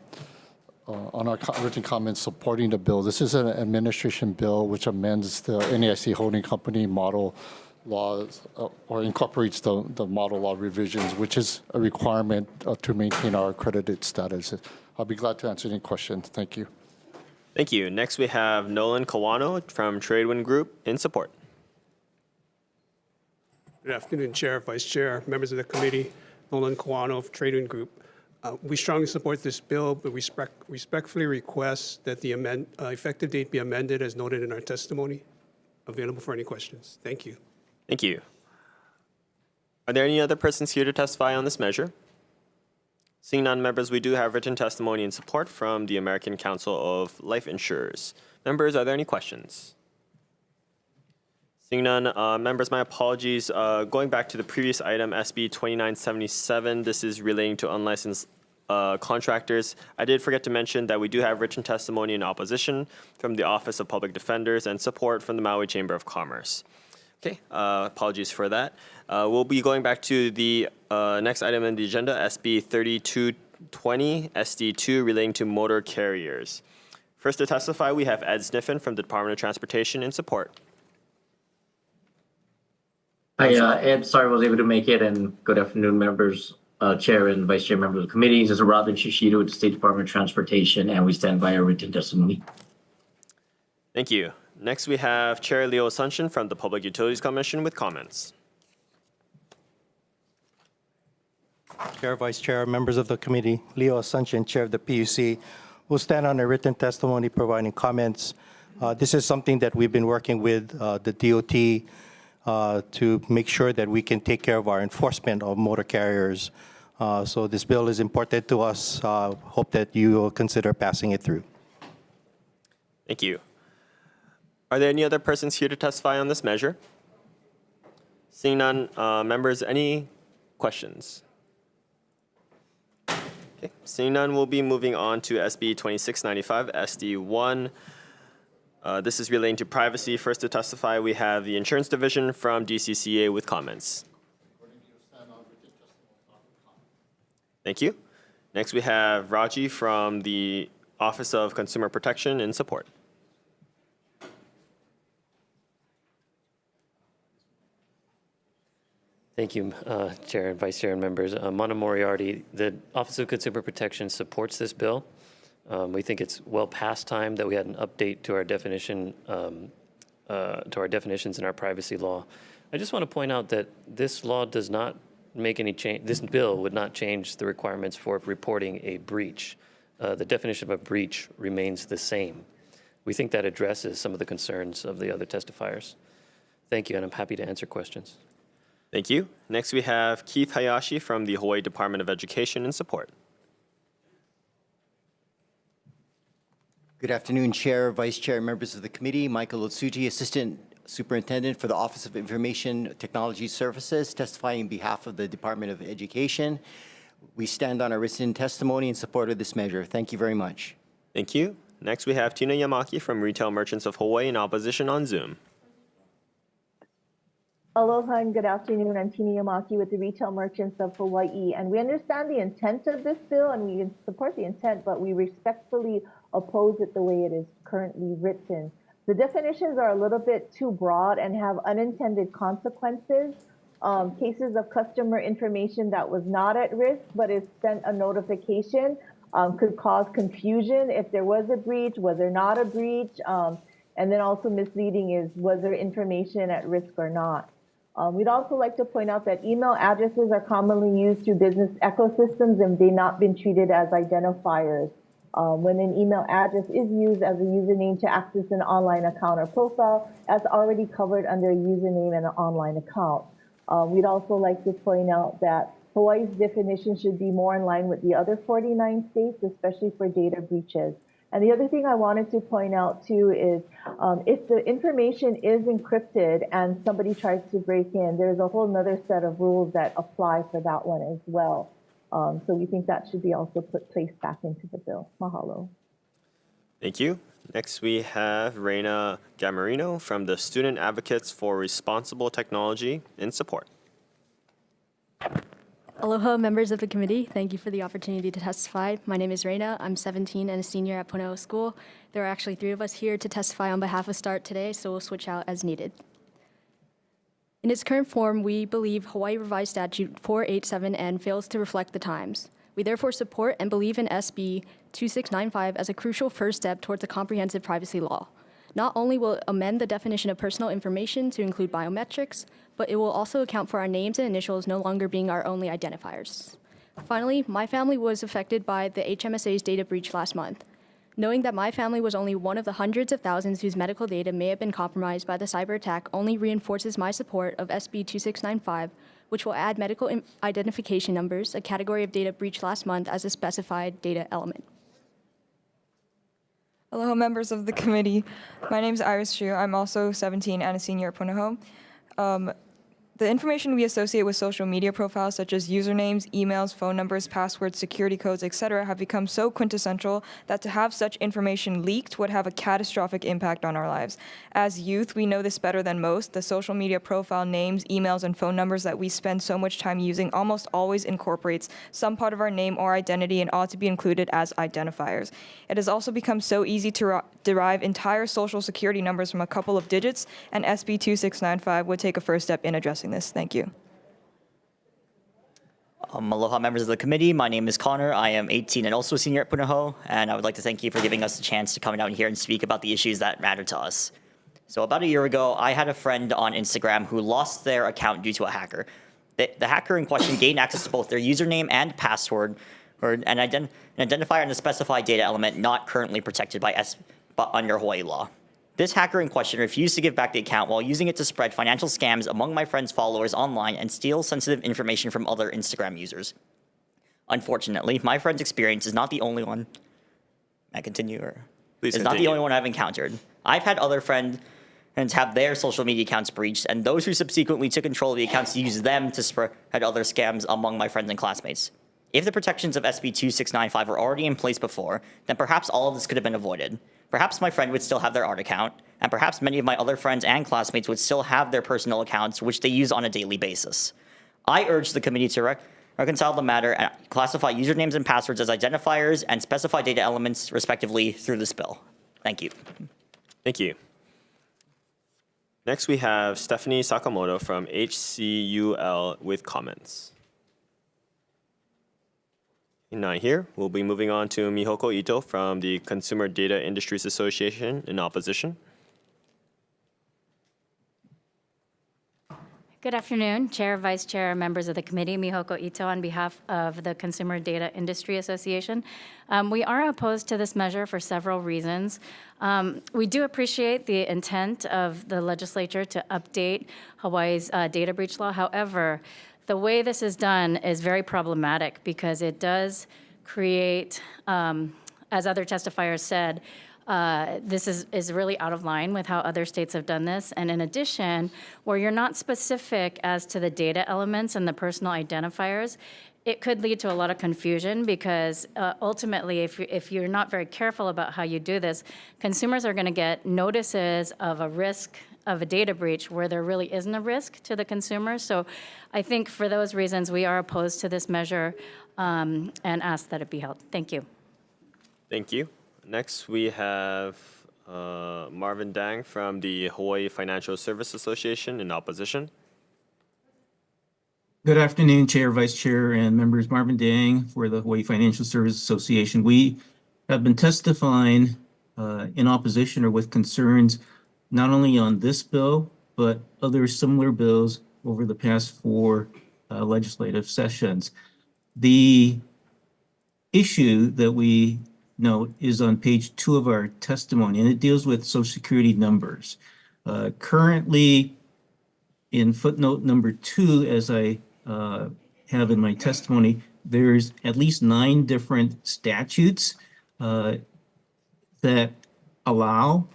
our written comments supporting the bill. This is an administration bill which amends the NAIC holding company model laws or incorporates the model law revisions, which is a requirement to maintain our accredited status. I'll be glad to answer any questions. Thank you. Thank you. Next, we have Nolan Kawano from Tradewind Group in support. Good afternoon, Chair, Vice Chair, members of the committee. Nolan Kawano of Tradewind Group. We strongly support this bill, but we respectfully request that the effective date be amended as noted in our testimony. Available for any questions. Thank you. Thank you. Are there any other persons here to testify on this measure? Seeing none, members, we do have written testimony in support from the American Council of Life Insurers. Members, are there any questions? Seeing none, members, my apologies. Going back to the previous item, SB 2977, this is relating to unlicensed contractors. I did forget to mention that we do have written testimony in opposition from the Office of Public Defenders and support from the Maui Chamber of Commerce. Okay, apologies for that. We'll be going back to the next item on the agenda, SB 3220, SD2, relating to motor carriers. First to testify, we have Ed Sniffen from the Department of Transportation in support. Hi, Ed. Sorry I was able to make it, and good afternoon, members, Chair and Vice Chair, members of the committees. This is Robin Shishido with the State Department of Transportation, and we stand by our written testimony. Thank you. Next, we have Chair Leo Asuncion from the Public Utilities Commission with comments. Chair, Vice Chair, members of the committee, Leo Asuncion, Chair of the PUC, will stand on a written testimony providing comments. This is something that we've been working with the DOT to make sure that we can take care of our enforcement of motor carriers. So this bill is important to us. Hope that you will consider passing it through. Thank you. Are there any other persons here to testify on this measure? Seeing none, members, any questions? Okay. Seeing none, we'll be moving on to SB 2695, SD1. This is relating to privacy. First to testify, we have the Insurance Division from DCCA with comments. Thank you. Next, we have Raji from the Office of Consumer Protection in support. Thank you, Chair and Vice Chair and members. Mana Moriarty, the Office of Consumer Protection supports this bill. We think it's well past time that we had an update to our definition, to our definitions in our privacy law. I just want to point out that this law does not make any change. This bill would not change the requirements for reporting a breach. The definition of a breach remains the same. We think that addresses some of the concerns of the other testifiers. Thank you, and I'm happy to answer questions. Thank you. Next, we have Keith Hayashi from the Hawaii Department of Education in support. Good afternoon, Chair, Vice Chair, members of the committee. Michael Otsuji, Assistant Superintendent for the Office of Information Technology Services, testifying on behalf of the Department of Education. We stand on our written testimony in support of this measure. Thank you very much. Thank you. Next, we have Tina Yamaki from Retail Merchants of Hawaii in opposition on Zoom. Aloha and good afternoon. I'm Tini Yamaki with the Retail Merchants of Hawaii. And we understand the intent of this bill and we support the intent, but we respectfully oppose it the way it is currently written. The definitions are a little bit too broad and have unintended consequences. Cases of customer information that was not at risk but is sent a notification could cause confusion if there was a breach, was there not a breach, and then also misleading is was there information at risk or not. We'd also like to point out that email addresses are commonly used through business ecosystems and they've not been treated as identifiers. When an email address is used as a username to access an online account or profile, that's already covered under a username and an online account. We'd also like to point out that Hawaii's definition should be more in line with the other 49 states, especially for data breaches. And the other thing I wanted to point out too is if the information is encrypted and somebody tries to break in, there's a whole nother set of rules that apply for that one as well. So we think that should be also placed back into the bill. Mahalo. Thank you. Next, we have Reina Gamarino from the Student Advocates for Responsible Technology in Support. Aloha, members of the committee. Thank you for the opportunity to testify. My name is Reina. I'm 17 and a senior at Punahou School. There are actually 3 of us here to testify on behalf of START today, so we'll switch out as needed. In its current form, we believe Hawaii Revised Statute 487N fails to reflect the times. We therefore support and believe in SB 2695 as a crucial first step towards a comprehensive privacy law. Not only will it amend the definition of personal information to include biometrics, but it will also account for our names and initials no longer being our only identifiers. Finally, my family was affected by the HMSA's data breach last month. Knowing that my family was only one of the hundreds of thousands whose medical data may have been compromised by the cyber attack only reinforces my support of SB 2695, which will add medical identification numbers, a category of data breached last month, as a specified data element. Aloha, members of the committee. My name is Iris Chu. I'm also 17 and a senior at Punahou. The information we associate with social media profiles, such as usernames, emails, phone numbers, passwords, security codes, etc., have become so quintessential that to have such information leaked would have a catastrophic impact on our lives. As youth, we know this better than most. The social media profile names, emails, and phone numbers that we spend so much time using almost always incorporates some part of our name or identity and ought to be included as identifiers. It has also become so easy to derive entire social security numbers from a couple of digits, and SB 2695 would take a first step in addressing this. Thank you. Aloha, members of the committee. My name is Connor. I am 18 and also a senior at Punahou, and I would like to thank you for giving us the chance to come down here and speak about the issues that matter to us. So about a year ago, I had a friend on Instagram who lost their account due to a hacker. The hacker in question gained access to both their username and password, or an identifier and a specified data element not currently protected by under Hawaii law. This hacker in question refused to give back the account while using it to spread financial scams among my friend's followers online and steal sensitive information from other Instagram users. Unfortunately, my friend's experience is not the only one. May I continue? Please It's continue. not the only one I've encountered. I've had other friends have their social media accounts breached, and those who subsequently took control of the accounts use them to spread other scams among my friends and classmates. If the protections of SB 2695 were already in place before, then perhaps all of this could have been avoided. Perhaps my friend would still have their art account, and perhaps many of my other friends and classmates would still have their personal accounts, which they use on a daily basis. I urge the committee to reconcile the matter and classify usernames and passwords as identifiers and specify data elements, respectively, through this bill. Thank you. Thank you. Next, we have Stephanie Sakamoto from HCUL with comments. Not here. We'll be moving on to Mihoko Ito from the Consumer Data Industries Association in opposition. Good afternoon, Chair, Vice Chair, members of the committee. Mihoko Ito on behalf of the Consumer Data Industry Association. We are opposed to this measure for several reasons. We do appreciate the intent of the legislature to update Hawaii's data breach law. However, the way this is done is very problematic because it does create, as other testifiers said, this is really out of line with how other states have done this. And in addition, where you're not specific as to the data elements and the personal identifiers, it could lead to a lot of confusion because ultimately, if you're not very careful about how you do this, consumers are going to get notices of a risk of a data breach where there really isn't a risk to the consumer. So I think for those reasons, we are opposed to this measure and ask that it be held. Thank you. Thank you. Next, we have Marvin Dang from the Hawaii Financial Service Association in opposition. Good afternoon, Chair, Vice Chair, and members. Marvin Dang for the Hawaii Financial Service Association. We have been testifying in opposition or with concerns not only on this bill, but other similar bills over the past 4 legislative sessions. The issue that we note is on page 2 of our testimony, and it deals with Social Security numbers. Currently, in footnote number 2, as I have in my testimony, there's at least 9 different statutes that allow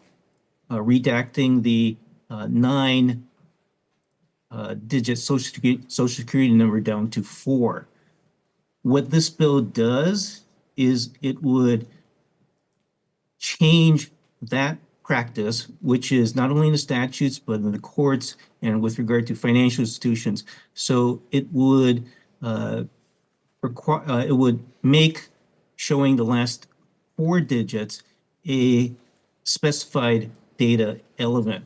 redacting the 9-digit Social Security number down to 4. What this bill does is it would change that practice, which is not only in the statutes, but in the courts and with regard to financial institutions. So it would it would make showing the last 4 digits a specified data element.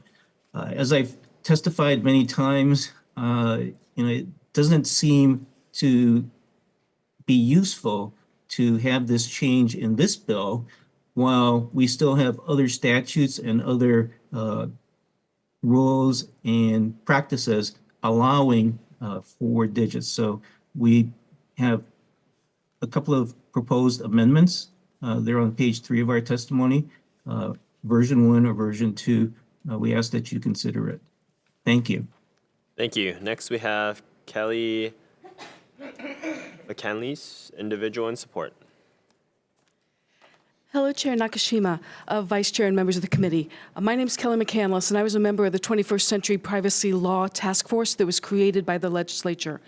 As I've testified many times, it doesn't seem to be useful to have this change in this bill while we still have other statutes and other rules and practices allowing 4 digits. So we have a couple of proposed amendments. They're on page 3 of our testimony, version 1 or version 2. We ask that you consider it. Thank you. Thank you. Next, we have Kelly McCanley's individual in support. Hello, Chair Nakashima, Vice Chair and members of the committee. My name is Kelly McCandless, and I was a member of the 21st Century Privacy Law Task Force that was created by the legislature.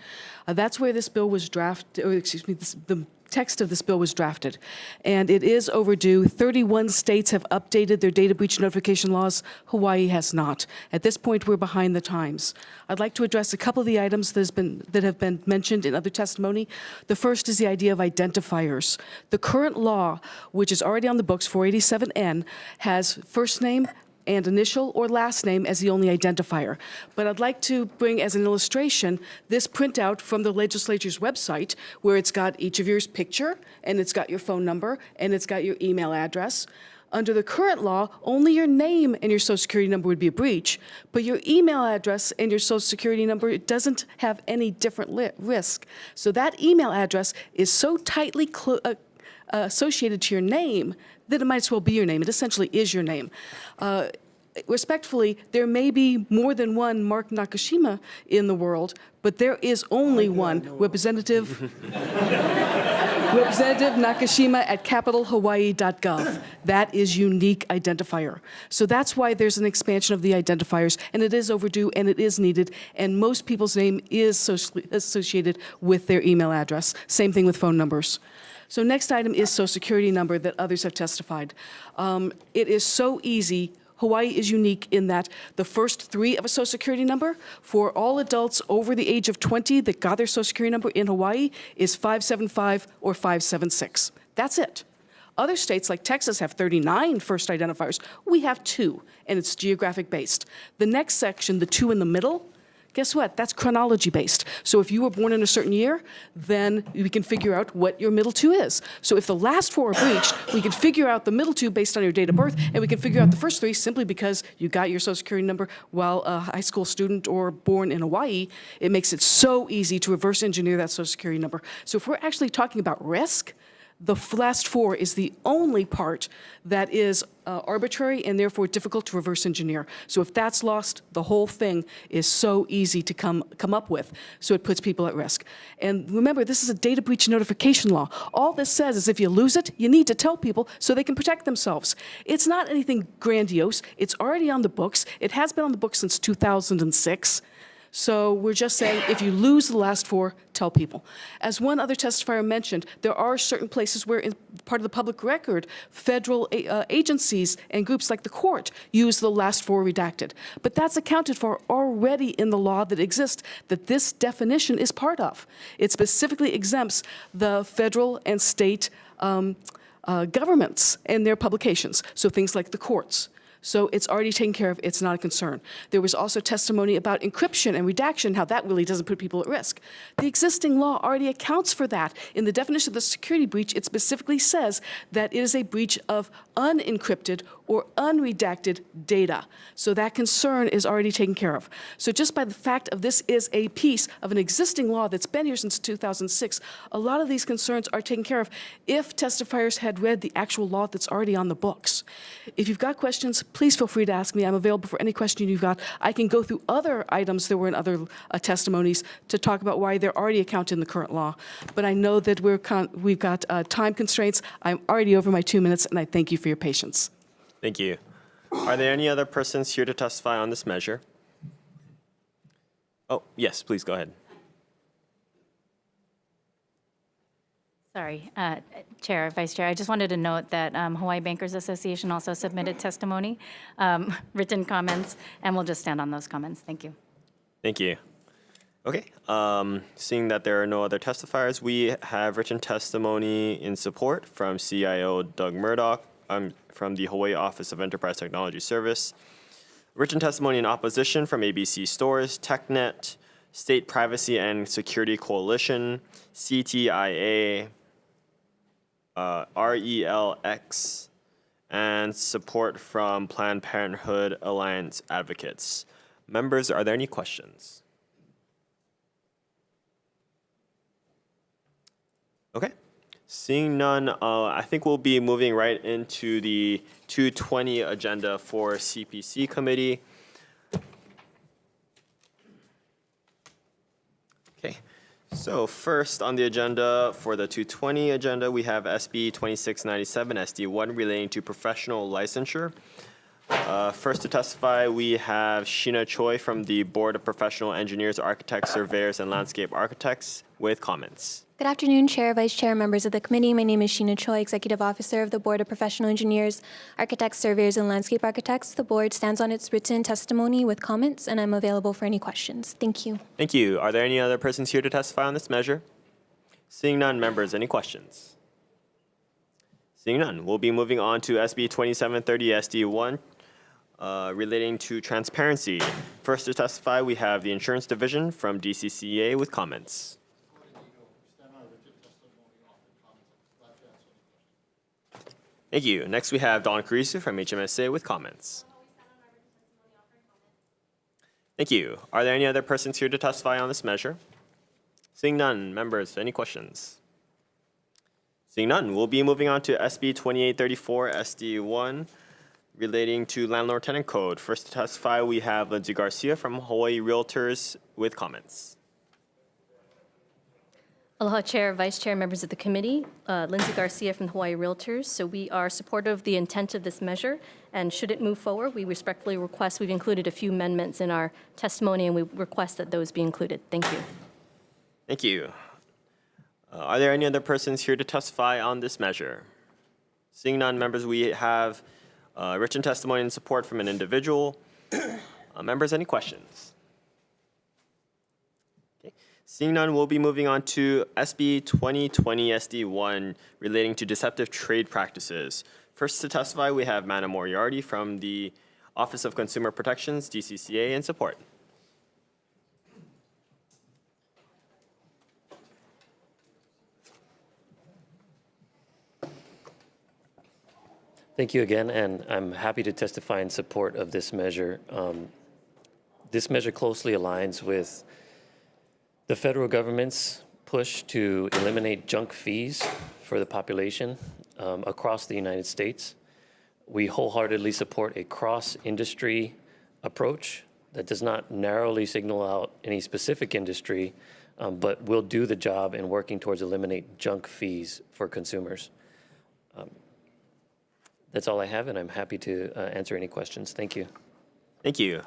That's where this bill was drafted, or excuse me, the text of this bill was drafted, and it is overdue. 31 states have updated their data breach notification laws. Hawaii has not. At this point, we're behind the times. I'd like to address a couple of the items that have been mentioned in other testimony. The first is the idea of identifiers. The current law, which is already on the books, 487N, has first name and initial or last name as the only identifier. But I'd like to bring as an illustration this printout from the legislature's website where it's got each of yours picture and it's got your phone number and it's got your email address. Under the current law, only your name and your Social Security number would be a breach, but your email address and your Social Security number doesn't have any different risk. So that email address is so tightly associated to your name that it might as well be your name. It essentially is your name. Respectfully, there may be more than one Mark Nakashima in the world, but there is only one Representative Nakashima at capitalhawaii.gov. That is unique identifier. So that's why there's an expansion of the identifiers, and it is overdue and it is needed, and most people's name is associated with their email address. Same thing with phone numbers. So next item is Social Security number that others have testified. It is so easy. Hawaii is unique in that the first 3 of a Social Security number for all adults over the age of 20 that got their Social Security number in Hawaii is 575 or 576. That's it. Other states like Texas have 39 first identifiers. We have 2, and it's geographic based. The next section, the 2 in the middle, guess what? That's chronology based. So if you were born in a certain year, then we can figure out what your middle 2 is. So if the last 4 are breached, we can figure out the middle 2 based on your date of birth, and we can figure out the first 3 simply because you got your Social Security number while a high school student or born in Hawaii. It makes it so easy to reverse engineer that Social Security number. So if we're actually talking about risk, the last 4 is the only part that is arbitrary and therefore difficult to reverse engineer. So if that's lost, the whole thing is so easy to come up with. So it puts people at risk. And remember, this is a data breach notification law. All this says is if you lose it, you need to tell people so they can protect themselves. It's not anything grandiose. It's already on the books. It has been on the books since 2006. So we're just saying, if you lose the last four, tell people. As one other testifier mentioned, there are certain places where, in part of the public record, federal agencies and groups like the court use the last four redacted. But that's accounted for already in the law that exists that this definition is part of. It specifically exempts the federal and state governments and their publications, so things like the courts. So it's already taken care of. It's not a concern. There was also testimony about encryption and redaction, how that really doesn't put people at risk. The existing law already accounts for that. In the definition of the security breach, it specifically says that it is a breach of unencrypted or unredacted data. So that concern is already taken care of. So just by the fact of this is a piece of an existing law that's been here since 2006, a lot of these concerns are taken care of if testifiers had read the actual law that's already on the books. If you've got questions, please feel free to ask me. I'm available for any question you've got. I can go through other items that were in other testimonies to talk about why they're already accounted in the current law. But I know that we've got time constraints. I'm already over my 2 minutes, and I thank you for your patience. Thank you. Are there any other persons here to testify on this measure? Oh, yes, please go ahead. Sorry, Chair, Vice Chair, I just wanted to note that Hawaii Bankers Association also submitted testimony, written comments, and we'll just stand on those comments. Thank you. Thank you. Okay, seeing that there are no other testifiers, we have written testimony in support from CIO Doug Murdoch from the Hawaii Office of Enterprise Technology Service. Written testimony in opposition from ABC Stores, TechNet, State Privacy and Security Coalition, CTIA, RELX, and support from Planned Parenthood Alliance Advocates. Members, are there any questions? Okay. Seeing none, I think we'll be moving right into the 220 agenda for CPC committee. Okay. So first on the agenda for the 220 agenda, we have SB 2697 SD1 relating to professional licensure. First to testify, we have Sheena Choi from the Board of Professional Engineers, Architects, Surveyors, and Landscape Architects with comments. Good afternoon, Chair, Vice Chair, members of the committee. My name is Sheena Choi, Executive Officer of the Board of Professional Engineers, Architects, Surveyors, and Landscape Architects. The board stands on its written testimony with comments, and I'm available for any questions. Thank you. Thank you. Are there any other persons here to testify on this measure? Seeing none, members, any questions? Seeing none, we'll be moving on to SB 2730 SD1 relating to transparency. First to testify, we have the Insurance Division from DCCA with comments. Thank you. Next, we have Don Carisu from HMSA with comments. Thank you. Are there any other persons here to testify on this measure? Seeing none, members, any questions? Seeing none, we'll be moving on to SB 2834 SD1 relating to Landlord-Tenant Code. First to testify, we have Lindsay Garcia from Hawaii Realtors with comments. Aloha, Chair, Vice Chair, members of the committee. Lindsay Garcia from Hawaii Realtors. So we are supportive of the intent of this measure, and should it move forward, we respectfully request, we've included a few amendments in our testimony, and we request that those be included. Thank you. Thank you. Are there any other persons here to testify on this measure? Seeing none, members, we have written testimony in support from an individual. Members, any questions? Seeing none, we'll be moving on to SB 2020 SD1 relating to deceptive trade practices. First to testify, we have Mana Moriarty from the Office of Consumer Protections, DCCA, in support. Thank you again, and I'm happy to testify in support of this measure. This measure closely aligns with the federal government's push to eliminate junk fees for the population across the United States. We wholeheartedly support a cross-industry approach that does not narrowly signal out any specific industry, but will do the job in working towards eliminate junk fees for consumers. That's all I have, and I'm happy to answer any questions. Thank you. Thank you.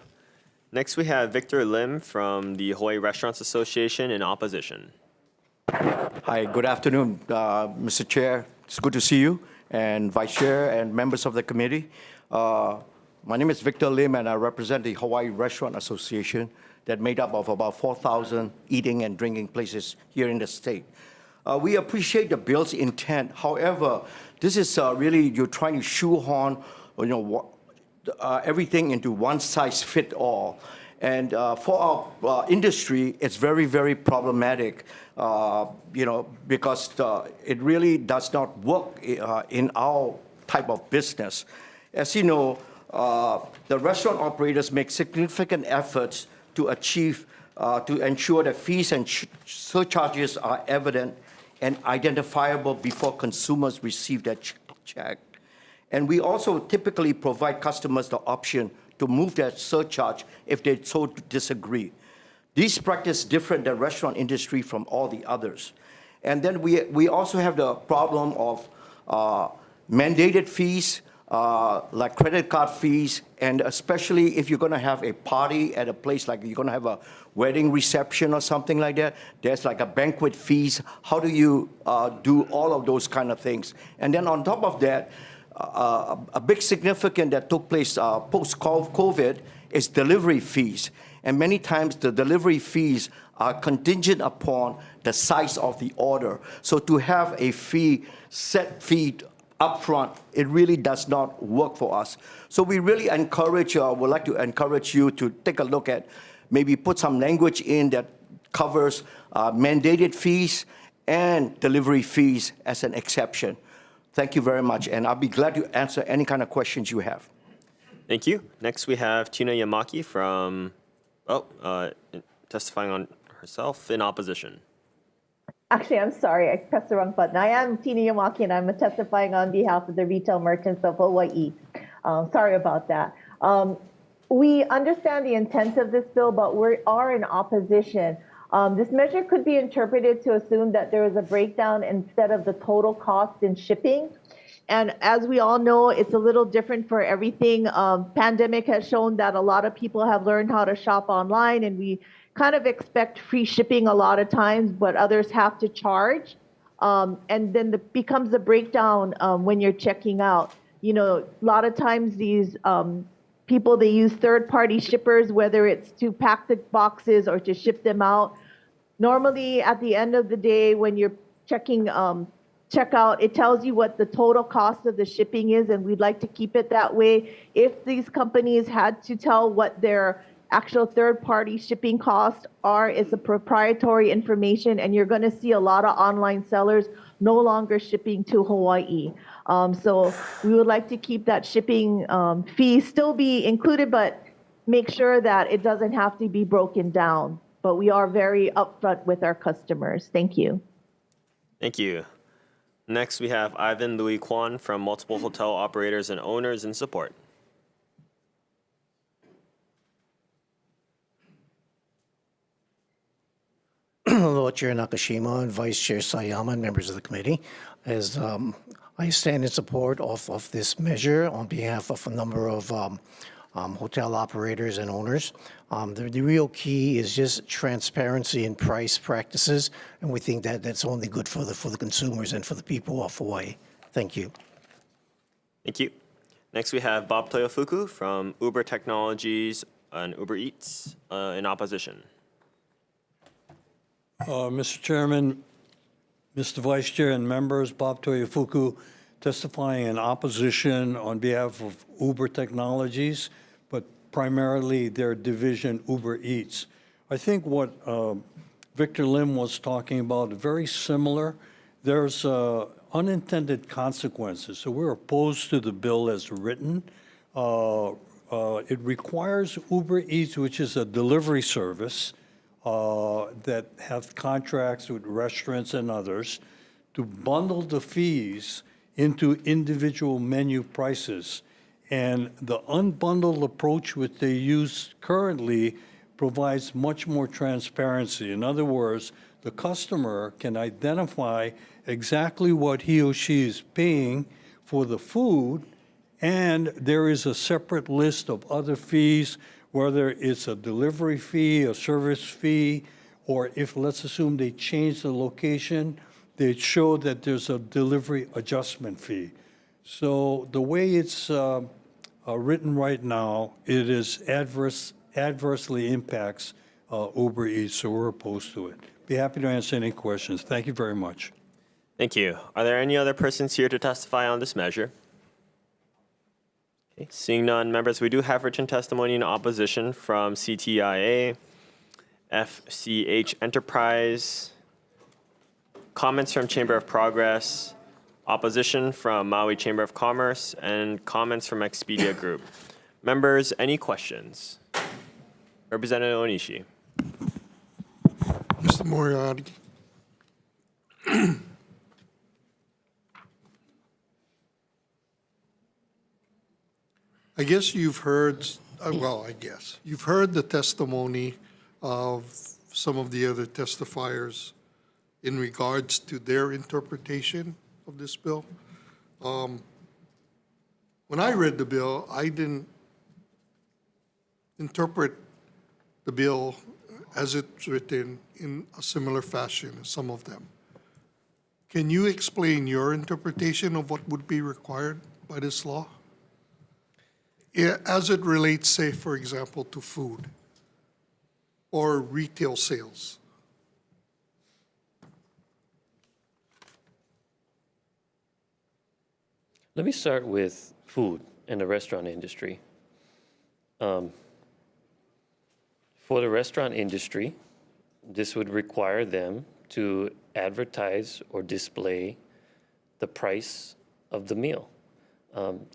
Next, we have Victor Lim from the Hawaii Restaurants Association in opposition. Hi, good afternoon, Mr. Chair. It's good to see you, and Vice Chair and members of the committee. My name is Victor Lim, and I represent the Hawaii Restaurant Association that made up of about 4,000 eating and drinking places here in the state. We appreciate the bill's intent. However, this is really, you're trying to shoehorn, everything into one size fit all. And for our industry, it's very, very problematic, because it really does not work in our type of business. As you know, the restaurant operators make significant efforts to ensure that fees and surcharges are evident and identifiable before consumers receive their check. And we also typically provide customers the option to move their surcharge if they so disagree. These practice different the restaurant industry from all the others. And then we also have the problem of mandated fees, like credit card fees, and especially if you're going to have a party at a place, like you're going to have a wedding reception or something like that, there's like a banquet fees. How do you do all of those kind of things? And then on top of that, a big significant that took place post-COVID is delivery fees. And many times the delivery fees are contingent upon the size of the order. So to have a set fee upfront, it really does not work for us. So we really would like to encourage you to take a look at, maybe put some language in that covers mandated fees and delivery fees as an exception. Thank you very much, and I'll be glad to answer any kind of questions you have. Thank you. Next, we have Tina Yamaki from, testifying on herself in opposition. Actually, I'm sorry, I pressed the wrong button. I am Tina Yamaki, and I'm testifying on behalf of the retail merchants of Hawaii. Sorry about that. We understand the intent of this bill, but we are in opposition. This measure could be interpreted to assume that there is a breakdown instead of the total cost in shipping. And as we all know, it's a little different for everything. Pandemic has shown that a lot of people have learned how to shop online, and we kind of expect free shipping a lot of times, but others have to charge. And then becomes a breakdown when you're checking out. A lot of times these people, they use third-party shippers, whether it's to pack the boxes or to ship them out. Normally, at the end of the day, when you're checking checkout, it tells you what the total cost of the shipping is, and we'd like to keep it that way. If these companies had to tell what their actual third-party shipping costs are, it's a proprietary information, and you're going to see a lot of online sellers no longer shipping to Hawaii. So we would like to keep that shipping fee still be included, but make sure that it doesn't have to be broken down. But we are very upfront with our customers. Thank you. Thank you. Next, we have Ivan Louis Kwan from multiple hotel operators and owners in support. Hello, Chair Nakashima and Vice Chair Sayama and members of the committee. As I stand in support of this measure on behalf of a number of hotel operators and owners. The real key is just transparency in price practices, and we think that that's only good for the consumers and for the people of Hawaii. Thank you. Thank you. Next, we have Bob Toyofuku from Uber Technologies and Uber Eats in opposition. Mr. Chairman, Mr. Vice Chair and members, Bob Toyofuku testifying in opposition on behalf of Uber Technologies, but primarily their division Uber Eats. I think what Victor Lim was talking about, very similar. There's unintended consequences. So we're opposed to the bill as written. It requires Uber Eats, which is a delivery service, that have contracts with restaurants and others, to bundle the fees into individual menu prices. And the unbundled approach which they use currently provides much more transparency. In other words, the customer can identify exactly what he or she is paying for the food, and there is a separate list of other fees whether it's a delivery fee, a service fee, or if, let's assume they change the location, they show that there's a delivery adjustment fee. So the way it's written right now, it is adversely impacts Uber Eats, so we're opposed to it. Be happy to answer any questions. Thank you very much. Thank you. Are there any other persons here to testify on this measure? Okay, seeing none, members, we do have written testimony in opposition from CTIA, FCH Enterprise, comments from Chamber of Progress, opposition from Maui Chamber of Commerce, and comments from Expedia Group. Members, any questions? Representative Onishi. Mr. Moriarty. I guess you've heard, you've heard the testimony of some of the other testifiers in regards to their interpretation of this bill. When I read the bill, I didn't interpret the bill as it's written in a similar fashion as some of them. Can you explain your interpretation of what would be required by this law? As it relates, say, for example, to food or retail sales. Let me start with food and the restaurant industry. For the restaurant industry, this would require them to advertise or display the price of the meal,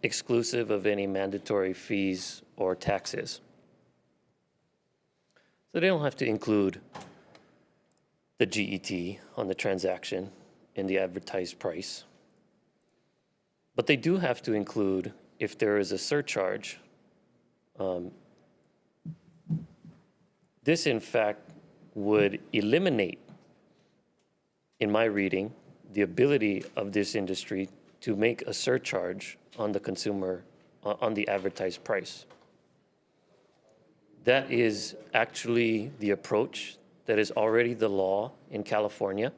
exclusive of any mandatory fees or taxes. So they don't have to include the GET on the transaction in the advertised price. But they do have to include, if there is a surcharge, this in fact would eliminate, in my reading, the ability of this industry to make a surcharge on the consumer, on the advertised price. That is actually the approach that is already the law in California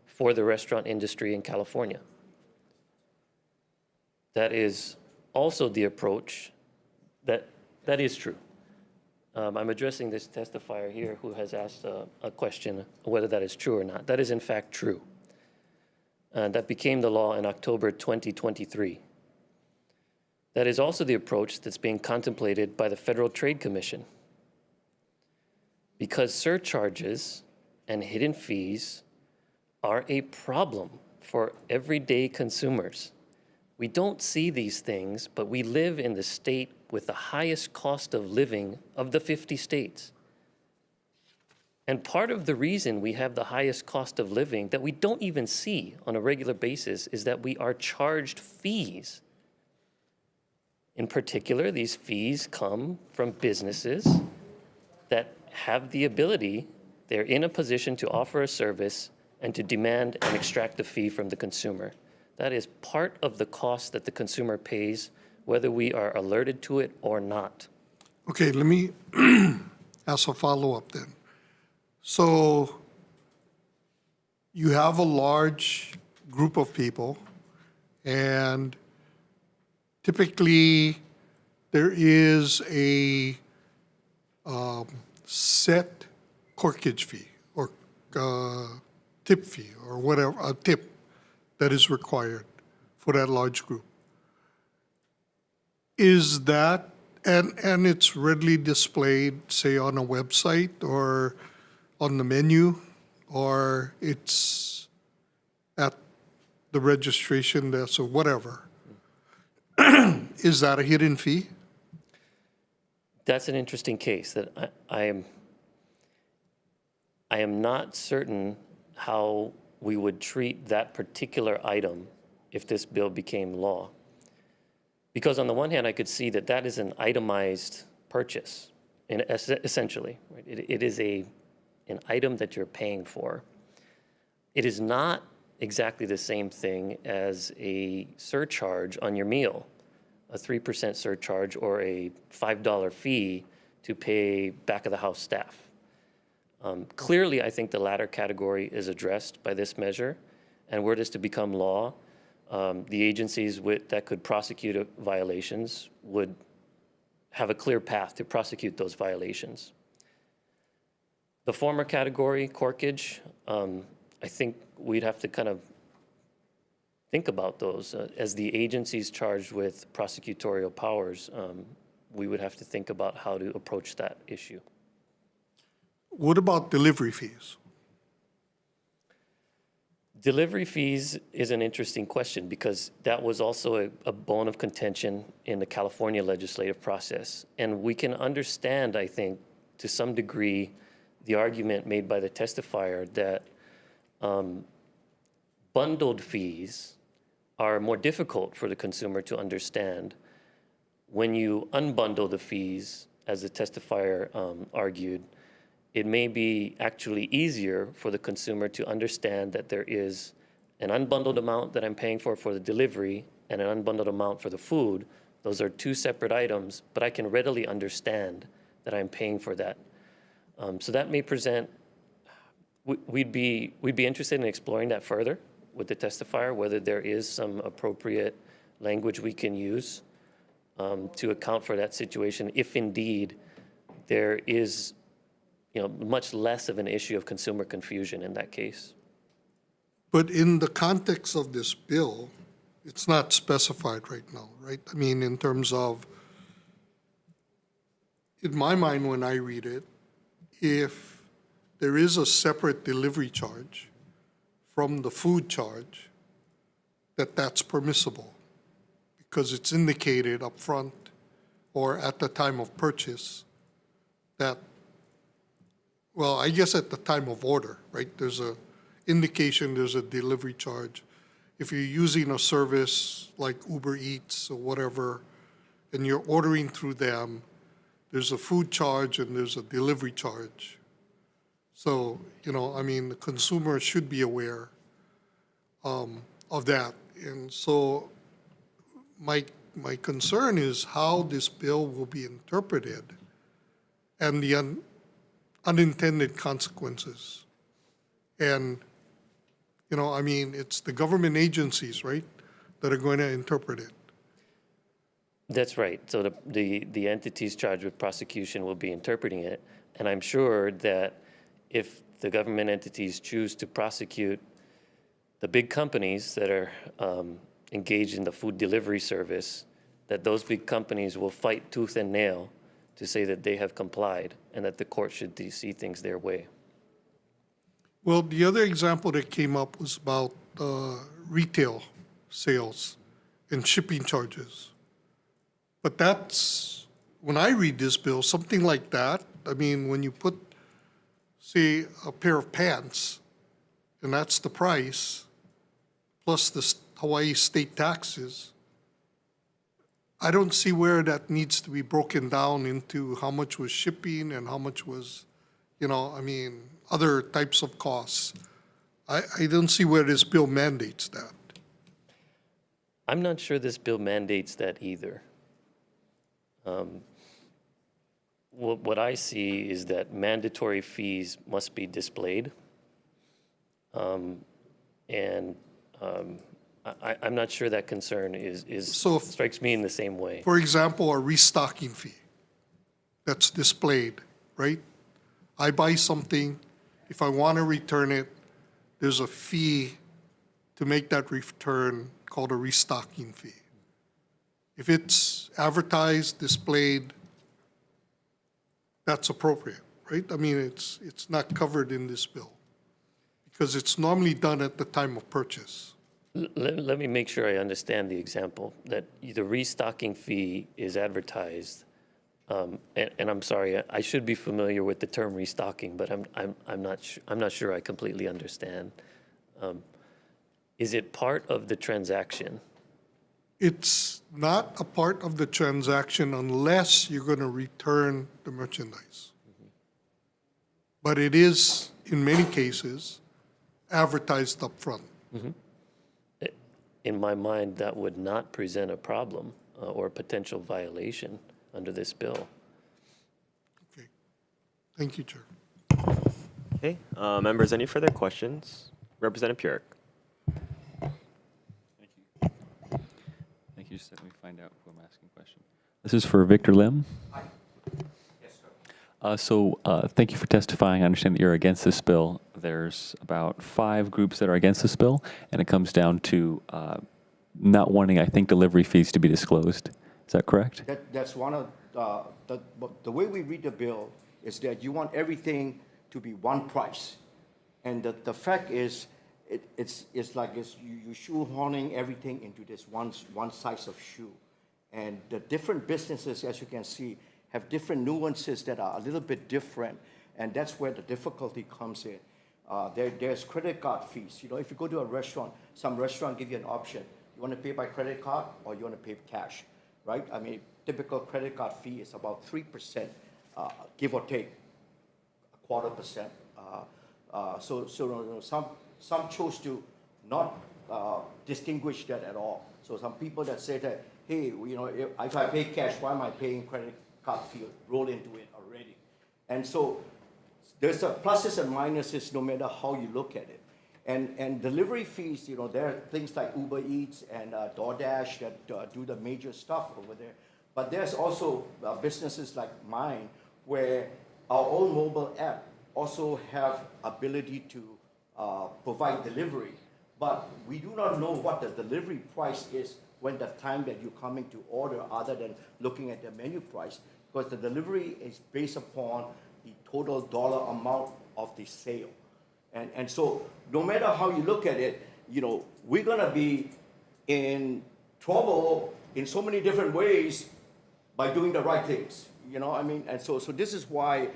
for the restaurant industry in California. That is also the approach that is true. I'm addressing this testifier here who has asked a question whether that is true or not. That is in fact true. That became the law in October 2023. That is also the approach that's being contemplated by the Federal Trade Commission. Because surcharges and hidden fees are a problem for everyday consumers. We don't see these things, but we live in the state with the highest cost of living of the 50 states. And part of the reason we have the highest cost of living that we don't even see on a regular basis is that we are charged fees. In particular, these fees come from businesses that have the ability, they're in a position to offer a service and to demand and extract a fee from the consumer. That is part of the cost that the consumer pays, whether we are alerted to it or not. Okay, let me ask a follow-up then. So you have a large group of people, and typically there is a set corkage fee or tip fee or whatever, a tip that is required for that large group. Is that, and it's readily displayed, say, on a website or on the menu, or it's at the registration desk or whatever. Is that a hidden fee? That's an interesting case that I am not certain how we would treat that particular item if this bill became law. Because on the one hand, I could see that that is an itemized purchase, essentially. Right? It is an item that you're paying for. It is not exactly the same thing as a surcharge on your meal, a 3% surcharge or a $5 fee to pay back-of-the-house staff. Clearly, I think the latter category is addressed by this measure, and were this to become law, the agencies that could prosecute violations would have a clear path to prosecute those violations. The former category, corkage, I think we'd have to kind of think about those. As the agencies charged with prosecutorial powers, we would have to think about how to approach that issue. What about delivery fees? Delivery fees is an interesting question because that was also a bone of contention in the California legislative process. And we can understand, I think, to some degree, the argument made by the testifier that bundled fees are more difficult for the consumer to understand. When you unbundle the fees, as the testifier argued, it may be actually easier for the consumer to understand that there is an unbundled amount that I'm paying for the delivery and an unbundled amount for the food. Those are two separate items, but I can readily understand that I'm paying for that. So that may present, we'd be interested in exploring that further with the testifier, whether there is some appropriate language we can use to account for that situation, if indeed there is much less of an issue of consumer confusion in that case. But in the context of this bill, it's not specified right now, right? I mean, in terms of, in my mind, when I read it, if there is a separate delivery charge from the food charge, that's permissible because it's indicated up front or at the time of purchase that, well, I guess at the time of order, right? There's a indication there's a delivery charge. If you're using a service like Uber Eats or whatever, and you're ordering through them, there's a food charge and there's a delivery charge. So, I mean, the consumer should be aware of that. And so my concern is how this bill will be interpreted and the unintended consequences. And, I mean, it's the government agencies, right, that are going to interpret it. That's right. So the entities charged with prosecution will be interpreting it. And I'm sure that if the government entities choose to prosecute the big companies that are engaged in the food delivery service, that those big companies will fight tooth and nail to say that they have complied and that the court should see things their way. Well, the other example that came up was about retail sales and shipping charges. But that's, when I read this bill, something like that, I mean, when you put, say, a pair of pants, and that's the price, plus the Hawaii state taxes, I don't see where that needs to be broken down into how much was shipping and how much was, I mean, other types of costs. I don't see where this bill mandates that. I'm not sure this bill mandates that either. What I see is that mandatory fees must be displayed. I'm not sure that concern strikes me in the same way. For example, a restocking fee that's displayed, right? I buy something, if I want to return it, there's a fee to make that return called a restocking fee. If it's advertised, displayed, that's appropriate, right? I mean, it's not covered in this bill because it's normally done at the time of purchase. Let me make sure I understand the example, that the restocking fee is advertised, and I'm sorry, I should be familiar with the term restocking, but I'm not sure I completely understand. Is it part of the transaction? It's not a part of the transaction unless you're going to return the merchandise. But it is, in many cases, advertised up front. In my mind, that would not present a problem or a potential violation under this bill. Thank you, Chair. Okay, members, any further questions? Representative Purick. Thank you. Just let me find out who I'm asking questions. This is for Victor Lim. Hi. Yes, sir. Thank you for testifying. I understand that you're against this bill. There's about 5 groups that are against this bill, and it comes down to not wanting, I think, delivery fees to be disclosed. Is that correct? That's one of the way we read the bill is that you want everything to be one price. And the fact is, it's like you shoehorning everything into this one size of shoe. And the different businesses, as you can see, have different nuances that are a little bit different. And that's where the difficulty comes in. There's credit card fees. You know, if you go to a restaurant, some restaurant give you an option. You want to pay by credit card or you want to pay cash, right? I mean, typical credit card fee is about 3%, give or take, 0.25%. So some chose to not distinguish that at all. So some people that say that, hey, you know, if I pay cash, why am I paying credit card fee? Roll into it already. And so there's a pluses and minuses no matter how you look at it. And delivery fees, you know, there are things like Uber Eats and DoorDash that do the major stuff over there. But there's also businesses like mine where our own mobile app also have ability to provide delivery. But we do not know what the delivery price is when the time that you're coming to order other than looking at the menu price, because the delivery is based upon the total dollar amount of the sale. And so no matter how you look at it, you know, we're gonna be in trouble in so many different ways by doing the right things, you know, I mean, and so this is why,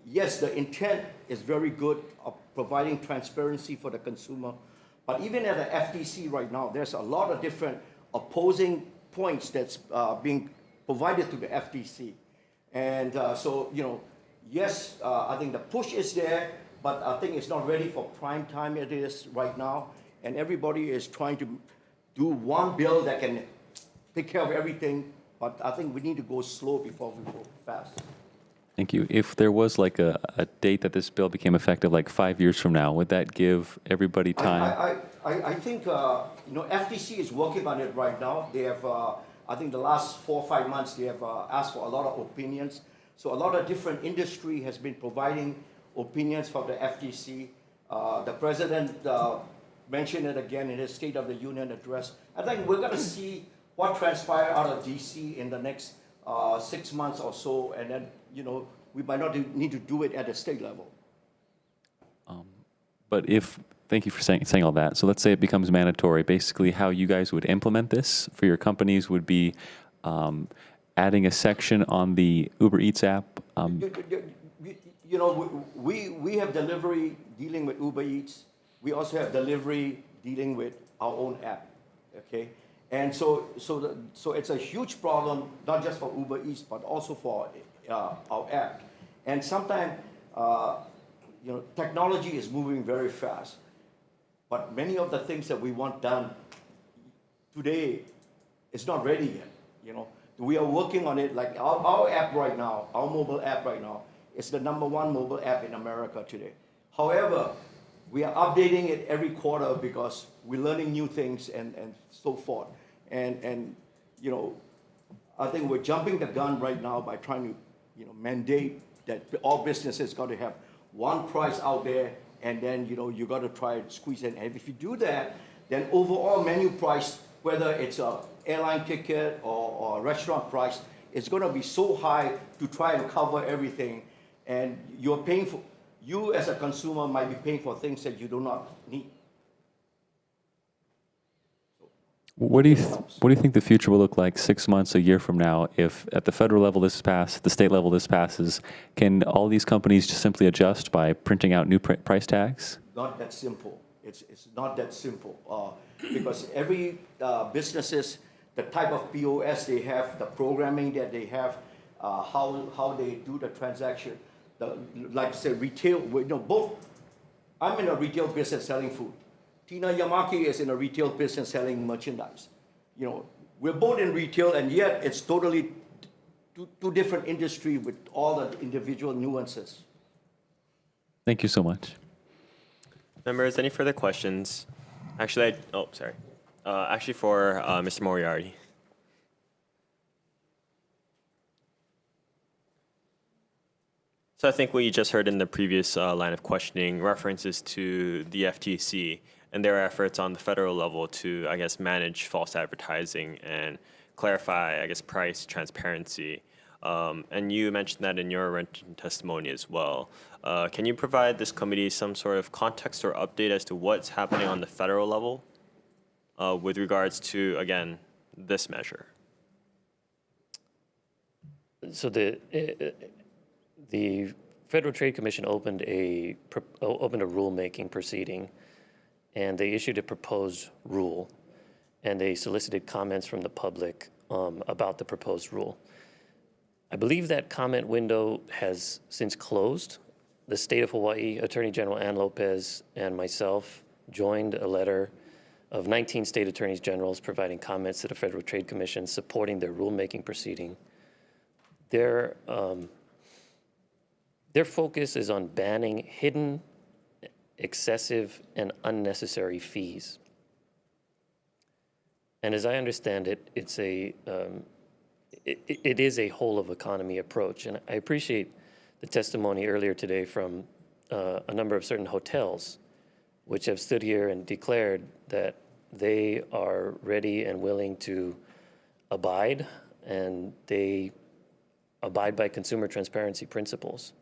yes, the intent is very good of providing transparency for the consumer, but even at the FTC right now, there's a lot of different opposing points that's being provided to the FTC. And so, you know, yes, I think the push is there, but I think it's not ready for prime time it is right now. And everybody is trying to do one bill that can take care of everything, but I think we need to go slow before we go fast. Thank you. If there was like a date that this bill became effective, like 5 years from now, would that give everybody time? I think, you know, FTC is working on it right now. They have, I think the last 4 or 5 months, they have asked for a lot of opinions. So a lot of different industry has been providing opinions from the FTC. The president mentioned it again in his State of the Union address. I think we're gonna see what transpires out of DC in the next 6 months or so, and then, you know, we might not need to do it at the state level. But thank you for saying all that. So let's say it becomes mandatory. Basically, how you guys would implement this for your companies would be adding a section on the Uber Eats app. You know, we have delivery dealing with Uber Eats. We also have delivery dealing with our own app, okay? And so it's a huge problem, not just for Uber Eats, but also for our app. And sometimes, you know, technology is moving very fast. But many of the things that we want done today is not ready yet, you know. We are working on it, like our app right now, our mobile app right now, is the #1 mobile app in America today. However, we are updating it every quarter because we're learning new things and so forth. And you know, I think we're jumping the gun right now by trying to, you know, mandate that all businesses got to have one price out there, and then, you know, you got to try and squeeze it. And if you do that, then overall menu price, whether it's a airline ticket or a restaurant price, it's going to be so high to try and cover everything. And you're paying for, you as a consumer might be paying for things that you do not need. What do you think the future will look like 6 months, a year from now, if at the federal level this passes, the state level this passes? Can all these companies just simply adjust by printing out new price tags? Not that simple. It's not that simple because every businesses, the type of POS they have, the programming that they have, how they do the transaction, like I said, retail. You know, both. I'm in a retail business selling food. Tina Yamaki is in a retail business selling merchandise. You know, we're both in retail, and yet it's totally two different industry with all the individual nuances. Thank you so much. Members, any further questions? Actually, sorry. Actually for Mr. Moriarty. So I think what you just heard in the previous line of questioning references to the FTC and their efforts on the federal level to, I guess, manage false advertising and clarify, I guess, price transparency. And you mentioned that in your written testimony as well. Can you provide this committee some sort of context or update as to what's happening on the federal level with regards to, again, this measure? So the Federal Trade Commission opened a rulemaking proceeding, and they issued a proposed rule, and they solicited comments from the public about the proposed rule. I believe that comment window has since closed. The state of Hawaii, Attorney General Ann Lopez and myself joined a letter of 19 state attorneys generals providing comments to the Federal Trade Commission supporting their rulemaking proceeding. Their focus is on banning hidden, excessive, and unnecessary fees. And as I understand it, it is a whole of economy approach. And I appreciate the testimony earlier today from a number of certain hotels, which have stood here and declared that they are ready and willing to abide, and they abide by consumer transparency principles.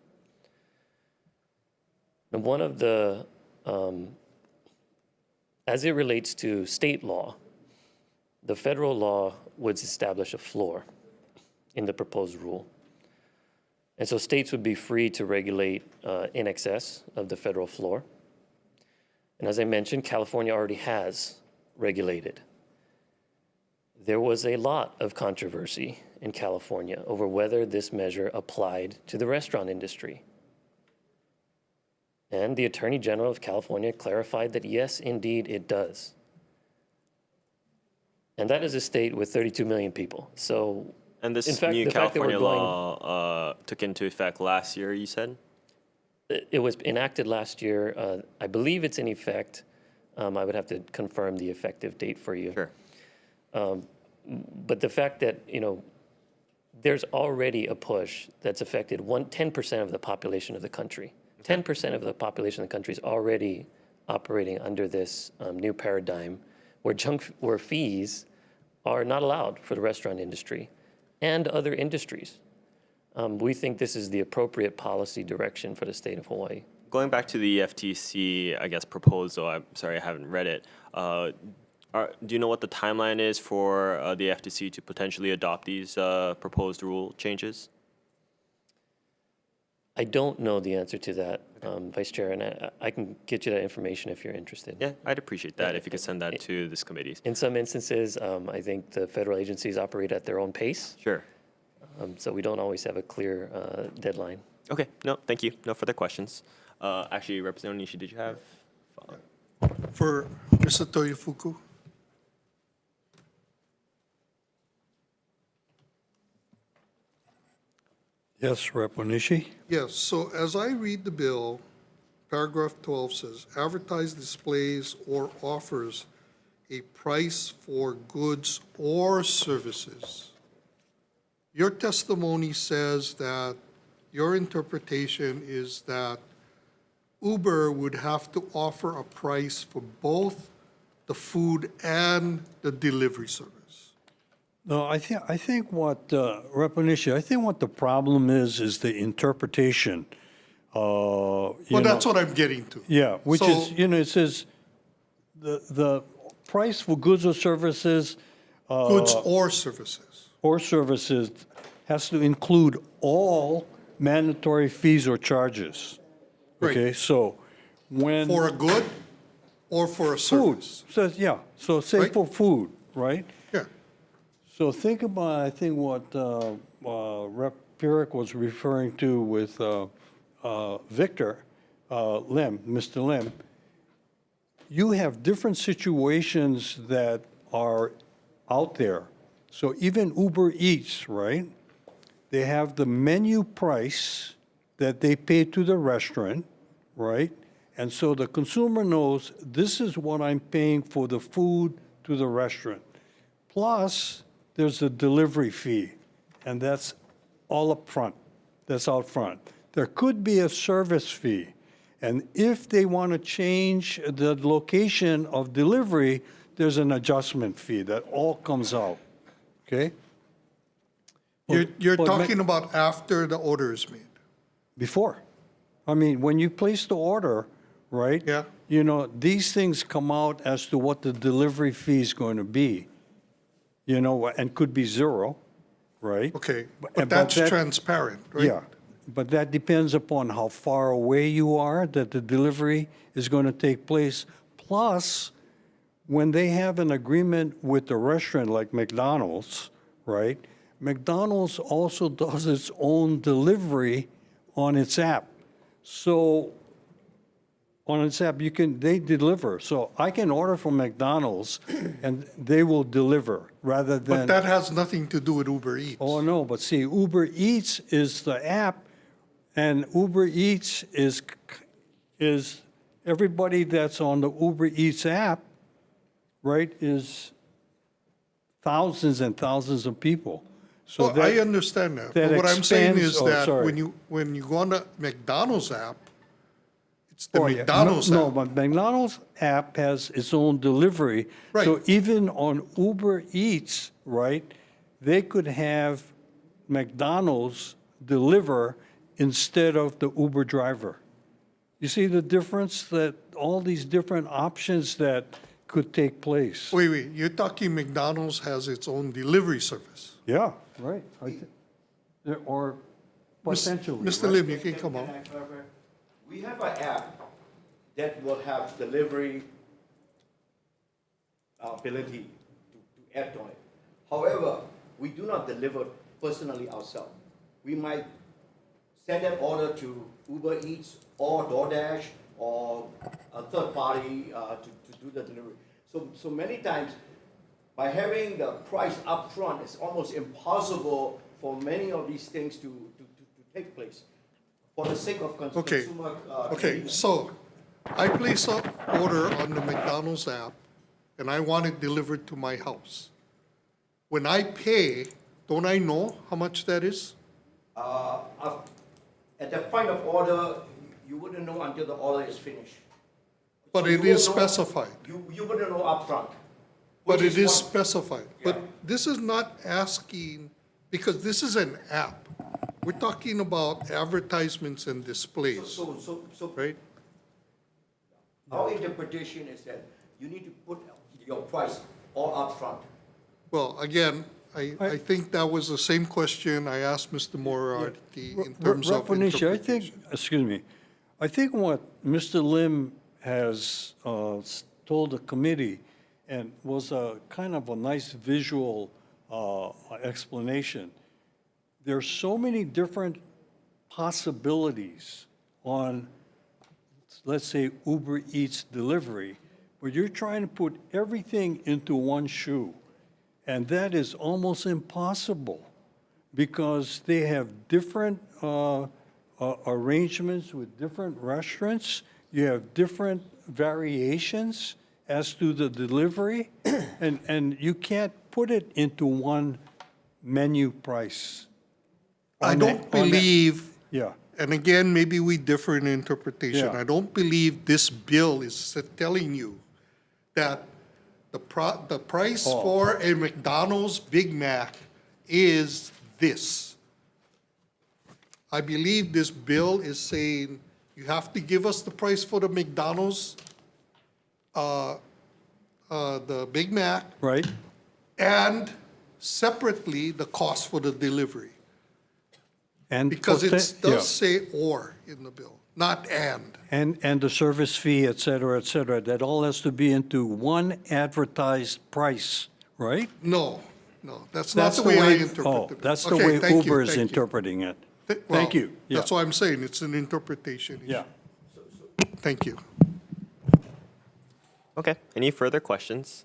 And one of the, as it relates to state law, the federal law would establish a floor in the proposed rule. And so states would be free to regulate in excess of the federal floor. And as I mentioned, California already has regulated. There was a lot of controversy in California over whether this measure applied to the restaurant industry. And the Attorney General of California clarified that yes, indeed, it does. And that is a state with 32 million people. So, and this in fact, new the fact that we're California law took into effect last year, you said? It was enacted last year. I believe it's in effect. I would have to confirm the effective date for you. Sure. But the fact that, there's already a push that's affected 10% of the population of the country. 10% of the population of the country is already operating under this new paradigm where fees are not allowed for the restaurant industry and other industries. We think this is the appropriate policy direction for the state of Hawaii. Going back to the FTC, I guess, proposal, I'm sorry, I haven't read it. Do you know what the timeline is for the FTC to potentially adopt these proposed rule changes? I don't know the answer to that, Vice Chair, and I can get you that information if you're interested. Yeah, I'd appreciate that if you could send that to this committee. In some instances, I think the federal agencies operate at their own pace. Sure. So we don't always have a clear deadline. Okay, no, thank you. No further questions. Actually, Representative Nishi, did you have? For Mr. Toyofuku? Yes, Rep. Onishi? Yes, so as I read the bill, paragraph 12 says, advertise displays or offers a price for goods or services. Your testimony says that your interpretation is that Uber would have to offer a price for both the food and the delivery service. No, I think what, Rep. Onishi, I think what the problem is the interpretation. Well, that's what I'm getting to. Yeah, which So- is, it says the price for goods or services. Goods or services. Or services has to include all mandatory fees or charges. Right. Okay, so when. For a good or for a Food, service? says, yeah, so say Right. for food, right? Yeah. So think about, I think what Rep. Pierik was referring to with Victor Lim, Mr. Lim. You have different situations that are out there. So even Uber Eats, right? They have the menu price that they pay to the restaurant, right? And so the consumer knows this is what I'm paying for the food to the restaurant. Plus, there's a delivery fee, and that's all up front. That's out front. There could be a service fee. And if they want to change the location of delivery, there's an adjustment fee that all comes out, okay? You're But talking about after the order is made. Before. I mean, when you place the order, right? Yeah. You know, these things come out as to what the delivery fee is going to be, you know, and could be zero, right? Okay, But but that's that- transparent, right? Yeah, but that depends upon how far away you are that the delivery is going to take place. Plus, when they have an agreement with the restaurant like McDonald's, right? McDonald's also does its own delivery on its app. So on its app, they deliver. So I can order from McDonald's and they will deliver rather than. But that has nothing to do with Uber Eats. Oh, no, but see, Uber Eats is the app, and Uber Eats is everybody that's on the Uber Eats app, right, is thousands and thousands of people. So Well, I understand that. But what I'm saying is that sorry. when you go on the McDonald's app, it's the Oh, yeah. McDonald's No, app. but McDonald's app has its own delivery. Right. So even on Uber Eats, right, they could have McDonald's deliver instead of the Uber driver. You see the difference, that all these different options that could take place? Wait, you're talking McDonald's has its own delivery service. Yeah, right. Or potentially. Mr. Right? Lim, you can come on. I clarify? We have an app that will have delivery ability to add on it. However, we do not deliver personally ourselves. We might send an order to Uber Eats or DoorDash or a third party to do the delivery. So many times, by having the price up front, it's almost impossible for many of these things to take place for the sake of Okay, consumer. okay, so I place an order on the McDonald's app and I want it delivered to my house. When I pay, don't I know how much that is? At the point of order, you wouldn't know until the order is finished. But So it you is will know- specified. You wouldn't know upfront. But which it is what- specified. But this is not asking, because this is an app. We're talking about advertisements and displays, So right? our interpretation is that you need to put your price all upfront. Well, again, I think that was the same question I asked Mr. Moriarty in terms of Repanisha, I interpretation. think, excuse me, I think what Mr. Lim has told the committee and was a kind of a nice visual explanation. There's so many different possibilities on, let's say, Uber Eats delivery, where you're trying to put everything into one shoe. And that is almost impossible because they have different arrangements with different restaurants. You have different variations as to the delivery, and you can't put it into one menu price. I don't believe, Yeah. and again, maybe we differ in interpretation. Yeah. I don't believe this bill is telling you that the price Oh. for a McDonald's Big Mac is this. I believe this bill is saying you have to give us the price for the McDonald's, the Big Mac, Right? and separately the cost for the delivery. And Because it poten- yeah. does say or in the bill, not and. And the service fee, et cetera, that all has to be into one advertised price, right? No, that's not the way I interpret Oh, the bill. that's the Okay, way thank you, Uber is thank you. interpreting it. Well, Thank you. Yeah. That's why I'm saying it's an interpretation issue. Yeah. Thank you. Okay, any further questions?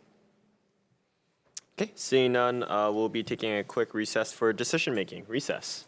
Okay, seeing none, we'll be taking a quick recess for decision-making. Recess.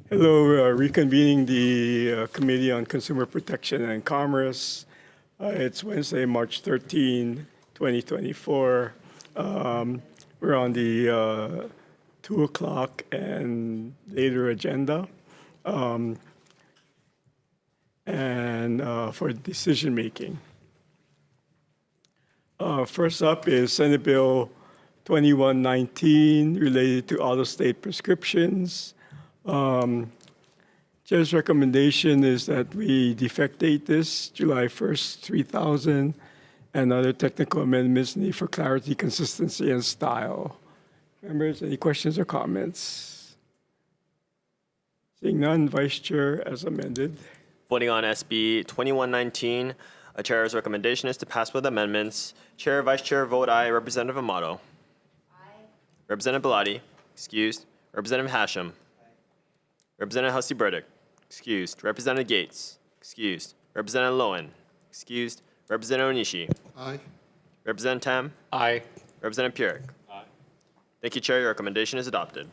Hello, reconvening the Committee on Consumer Protection and Commerce. It's Wednesday, March 13, 2024. We're on the 2 o'clock and later agenda. For decision making. First up is Senate Bill 2119 related to out-of-state prescriptions. Chair's recommendation is that we defect date this July 1st, 3000, and other technical amendments need for clarity, consistency, and style. Members, any questions or comments? Seeing none, Vice Chair as amended. Voting on SB 2119, a chair's recommendation is to pass with amendments. Chair, Vice Chair, vote aye. Representative Amato. Aye. Representative Bellotti. Excused. Representative Hashem. Representative Hussey-Burdick. Excused. Representative Gates. Excused. Representative Lowen. Excused. Representative Onishi. Aye. Representative Tam. Aye. Representative Pierik. Aye. Thank you, Chair. Your recommendation is adopted.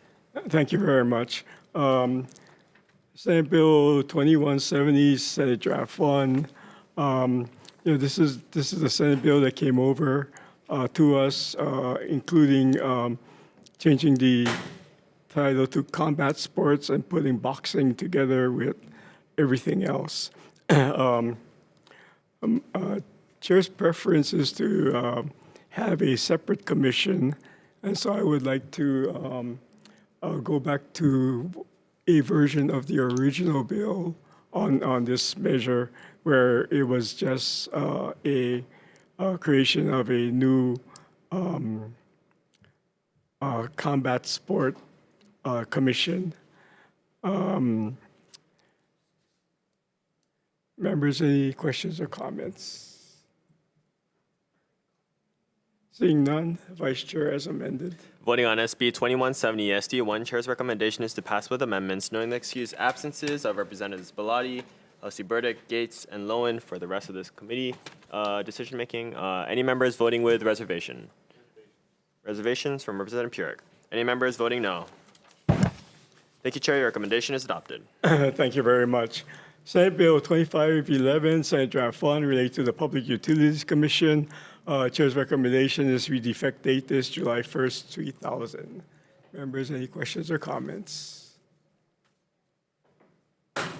Thank you very much. Senate Bill 2170, Senate Draft 1. This is the Senate bill that came over to us, including changing the title to combat sports and putting boxing together with everything else. Chair's preference is to have a separate commission, and so I would like to go back to a version of the original bill on this measure, where it was just a creation of a new combat sport commission. Members, any questions or comments? Seeing none, Vice Chair as amended. Voting on SB 2170 SD1, Chair's recommendation is to pass with amendments, knowing the excused absences of Representatives Bellotti, Hussey-Burdick, Gates, and Lowen for the rest of this committee decision making. Any members voting with reservation? Reservations from Representative Pierik. Any members voting no? Thank you, Chair. Your recommendation is adopted. Thank you very much. Senate Bill 2511, Senate Draft 1, related to the Public Utilities Commission. Chair's recommendation is we defect date this July 1st, 3000. Members, any questions or comments?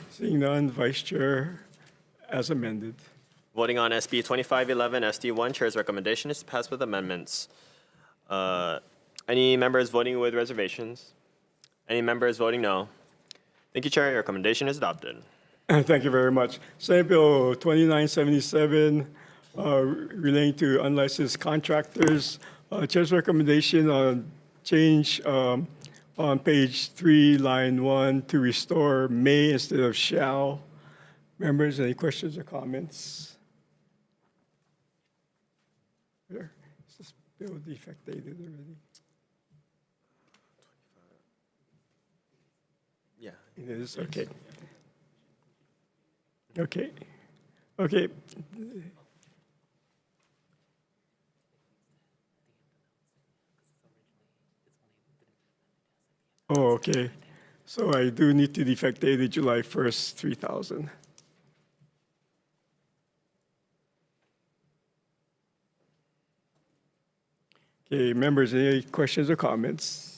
Seeing none, Vice Chair as amended. Voting on SB 2511 SD1, Chair's recommendation is to pass with amendments. Any members voting with reservations? Any members voting no? Thank you, Chair. Your recommendation is adopted. Thank you very much. Senate Bill 2977, relating to unlicensed contractors. Chair's recommendation on change on page 3, line 1, to restore may instead of shall. Members, any questions or comments? Is this bill defect dated already? Yeah. It is, okay. Okay. Okay. Oh, okay. So I do need to defect dated July 1st, 3000. Okay, members, any questions or comments?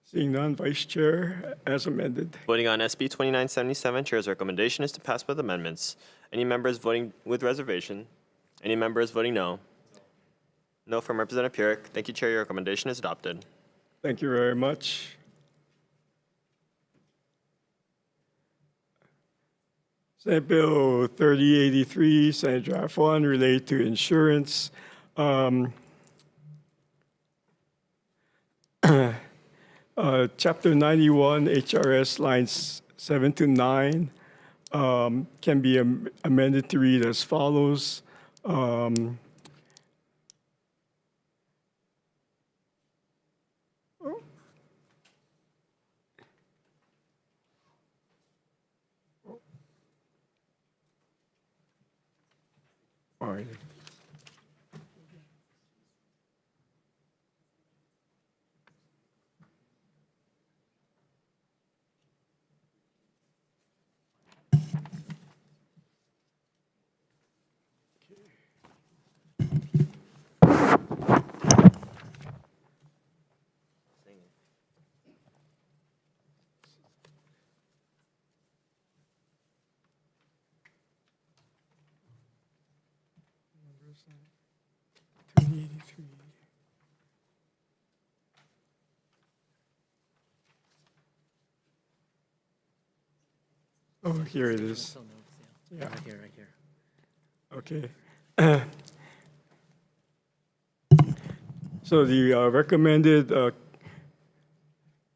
Seeing none, Vice Chair as amended. Voting on SB 2977, Chair's recommendation is to pass with amendments. Any members voting with reservation? Any members voting no? No from Representative Pierik. Thank you, Chair. Your recommendation is adopted. Thank you very much. Senate Bill 3083, Senate Draft 1, related to insurance. Chapter 91, HRS lines 7 to 9 can be amended to read as follows. All right. Oh, here it is. Yeah. Right here. Okay. So the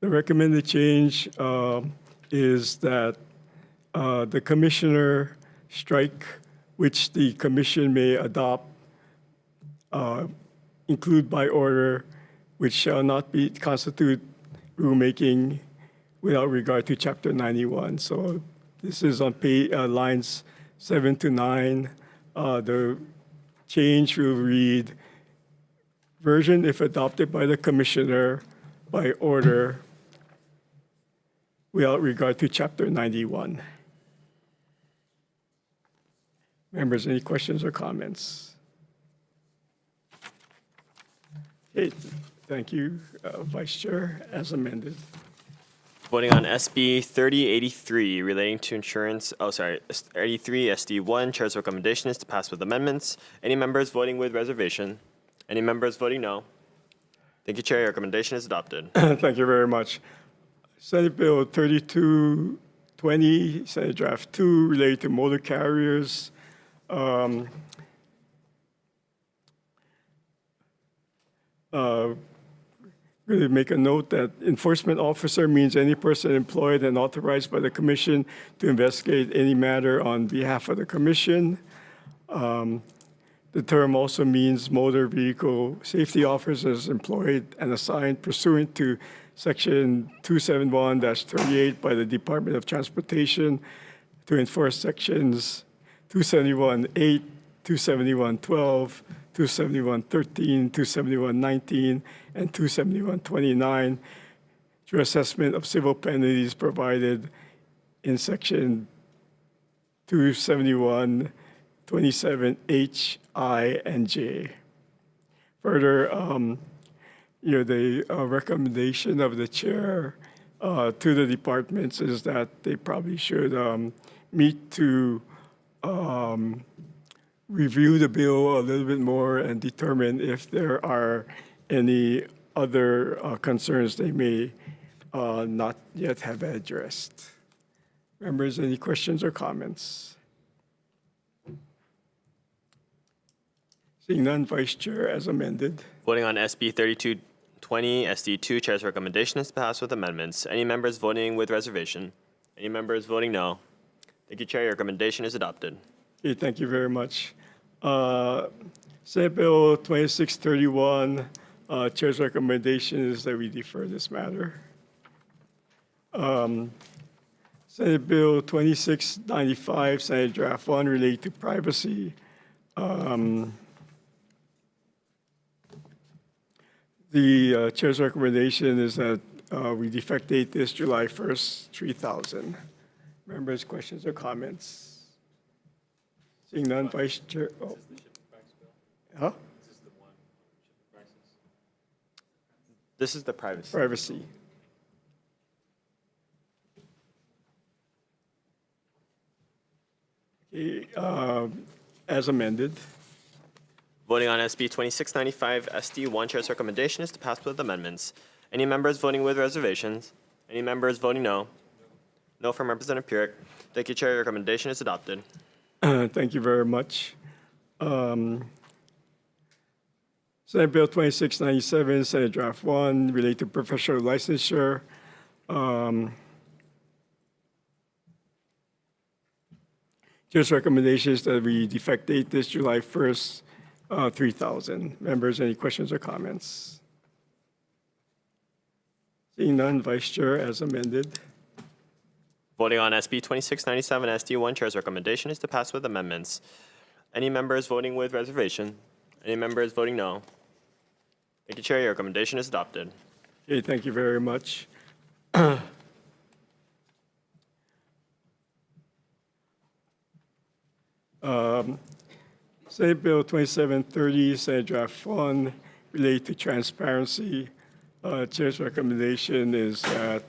recommended change is that the commissioner strike, which the commission may adopt, include by order, which shall not be constitute rulemaking without regard to Chapter 91. So this is on lines 7 to 9. The change will read, version if adopted by the commissioner by order without regard to Chapter 91. Members, any questions or comments? Okay, thank you, Vice Chair, as amended. Voting on SB 3083 relating to insurance, 83 SD1, Chair's recommendation is to pass with amendments. Any members voting with reservation? Any members voting no? Thank you, Chair. Your recommendation is adopted. Thank you very much. Senate Bill 3220, Senate Draft 2, related to motor carriers. Going to make a note that enforcement officer means any person employed and authorized by the commission to investigate any matter on behalf of the commission. The term also means motor vehicle safety officers employed and assigned pursuant to Section 271-38 by the Department of Transportation to enforce Sections 271-8, 271-12, 271-13, 271-19, and 271-29 through assessment of civil penalties provided in Section 271-27H, I, and J. Further, the recommendation of the chair to the departments is that they probably should meet to review the bill a little bit more and determine if there are any other concerns they may not yet have addressed. Members, any questions or comments? Seeing none, Vice Chair, as amended. Voting on SB 3220 SD2, Chair's recommendation is to pass with amendments. Any members voting with reservation? Any members voting no? Thank you, Chair. Your recommendation is adopted. Okay, thank you very much. Senate Bill 2631, Chair's recommendation is that we defer this matter. Senate Bill 2695, Senate Draft 1, related to privacy. The Chair's recommendation is that we defectate this July 1st, 3000. Members, questions or comments? Seeing none, Vice Chair. Oh. Huh? This is the privacy. Privacy. Okay, as amended. Voting on SB 2695 SD1, Chair's recommendation is to pass with amendments. Any members voting with reservations? Any members voting no? No from Representative Purick. Thank you, Chair. Your recommendation is adopted. Thank you very much. Senate Bill 2697, Senate Draft 1, related to professional licensure. Chair's recommendation is that we defectate this July 1st, 3000. Members, any questions or comments? Seeing none, Vice Chair, as amended. Voting on SB 2697 SD1, Chair's recommendation is to pass with amendments. Any members voting with reservation? Any members voting no? Thank you, Chair. Your recommendation is adopted. Okay, thank you very much. Senate Bill 2730, Senate Draft 1, related to transparency. Chair's recommendation is that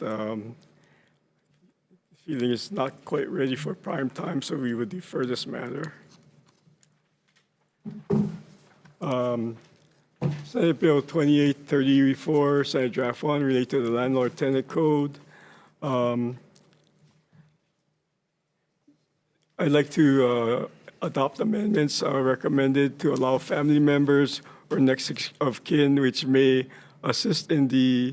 feeling it's not quite ready for prime time, so we would defer this matter. Senate Bill 2834, Senate Draft 1, related to the Landlord-Tenant Code. I'd like to adopt amendments recommended to allow family members or next of kin which may assist in the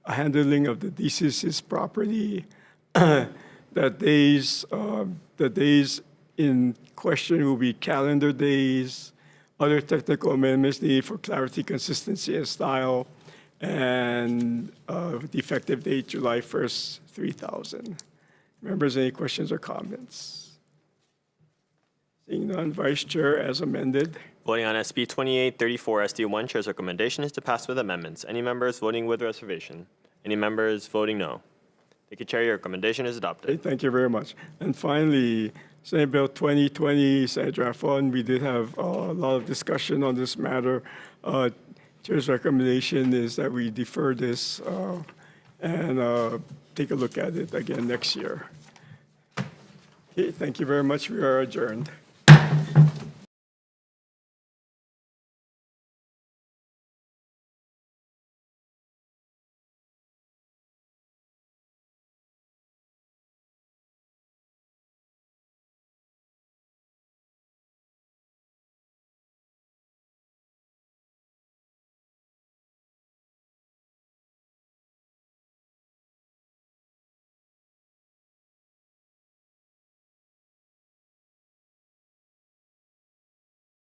handling of the deceased's property. The days in question will be calendar days. Other technical amendments needed for clarity, consistency, and style. And the effective date, July 1st, 3000. Members, any questions or comments? Seeing none, Vice Chair, as amended. Voting on SB 2834 SD1, Chair's recommendation is to pass with amendments. Any members voting with reservation? Any members voting no? Thank you, Chair. Your recommendation is adopted. Okay, thank you very much. And finally, Senate Bill 2020, Senate Draft 1, we did have a lot of discussion on this matter. Chair's recommendation is that we defer this and take a look at it again next year. Okay, thank you very much. We are adjourned.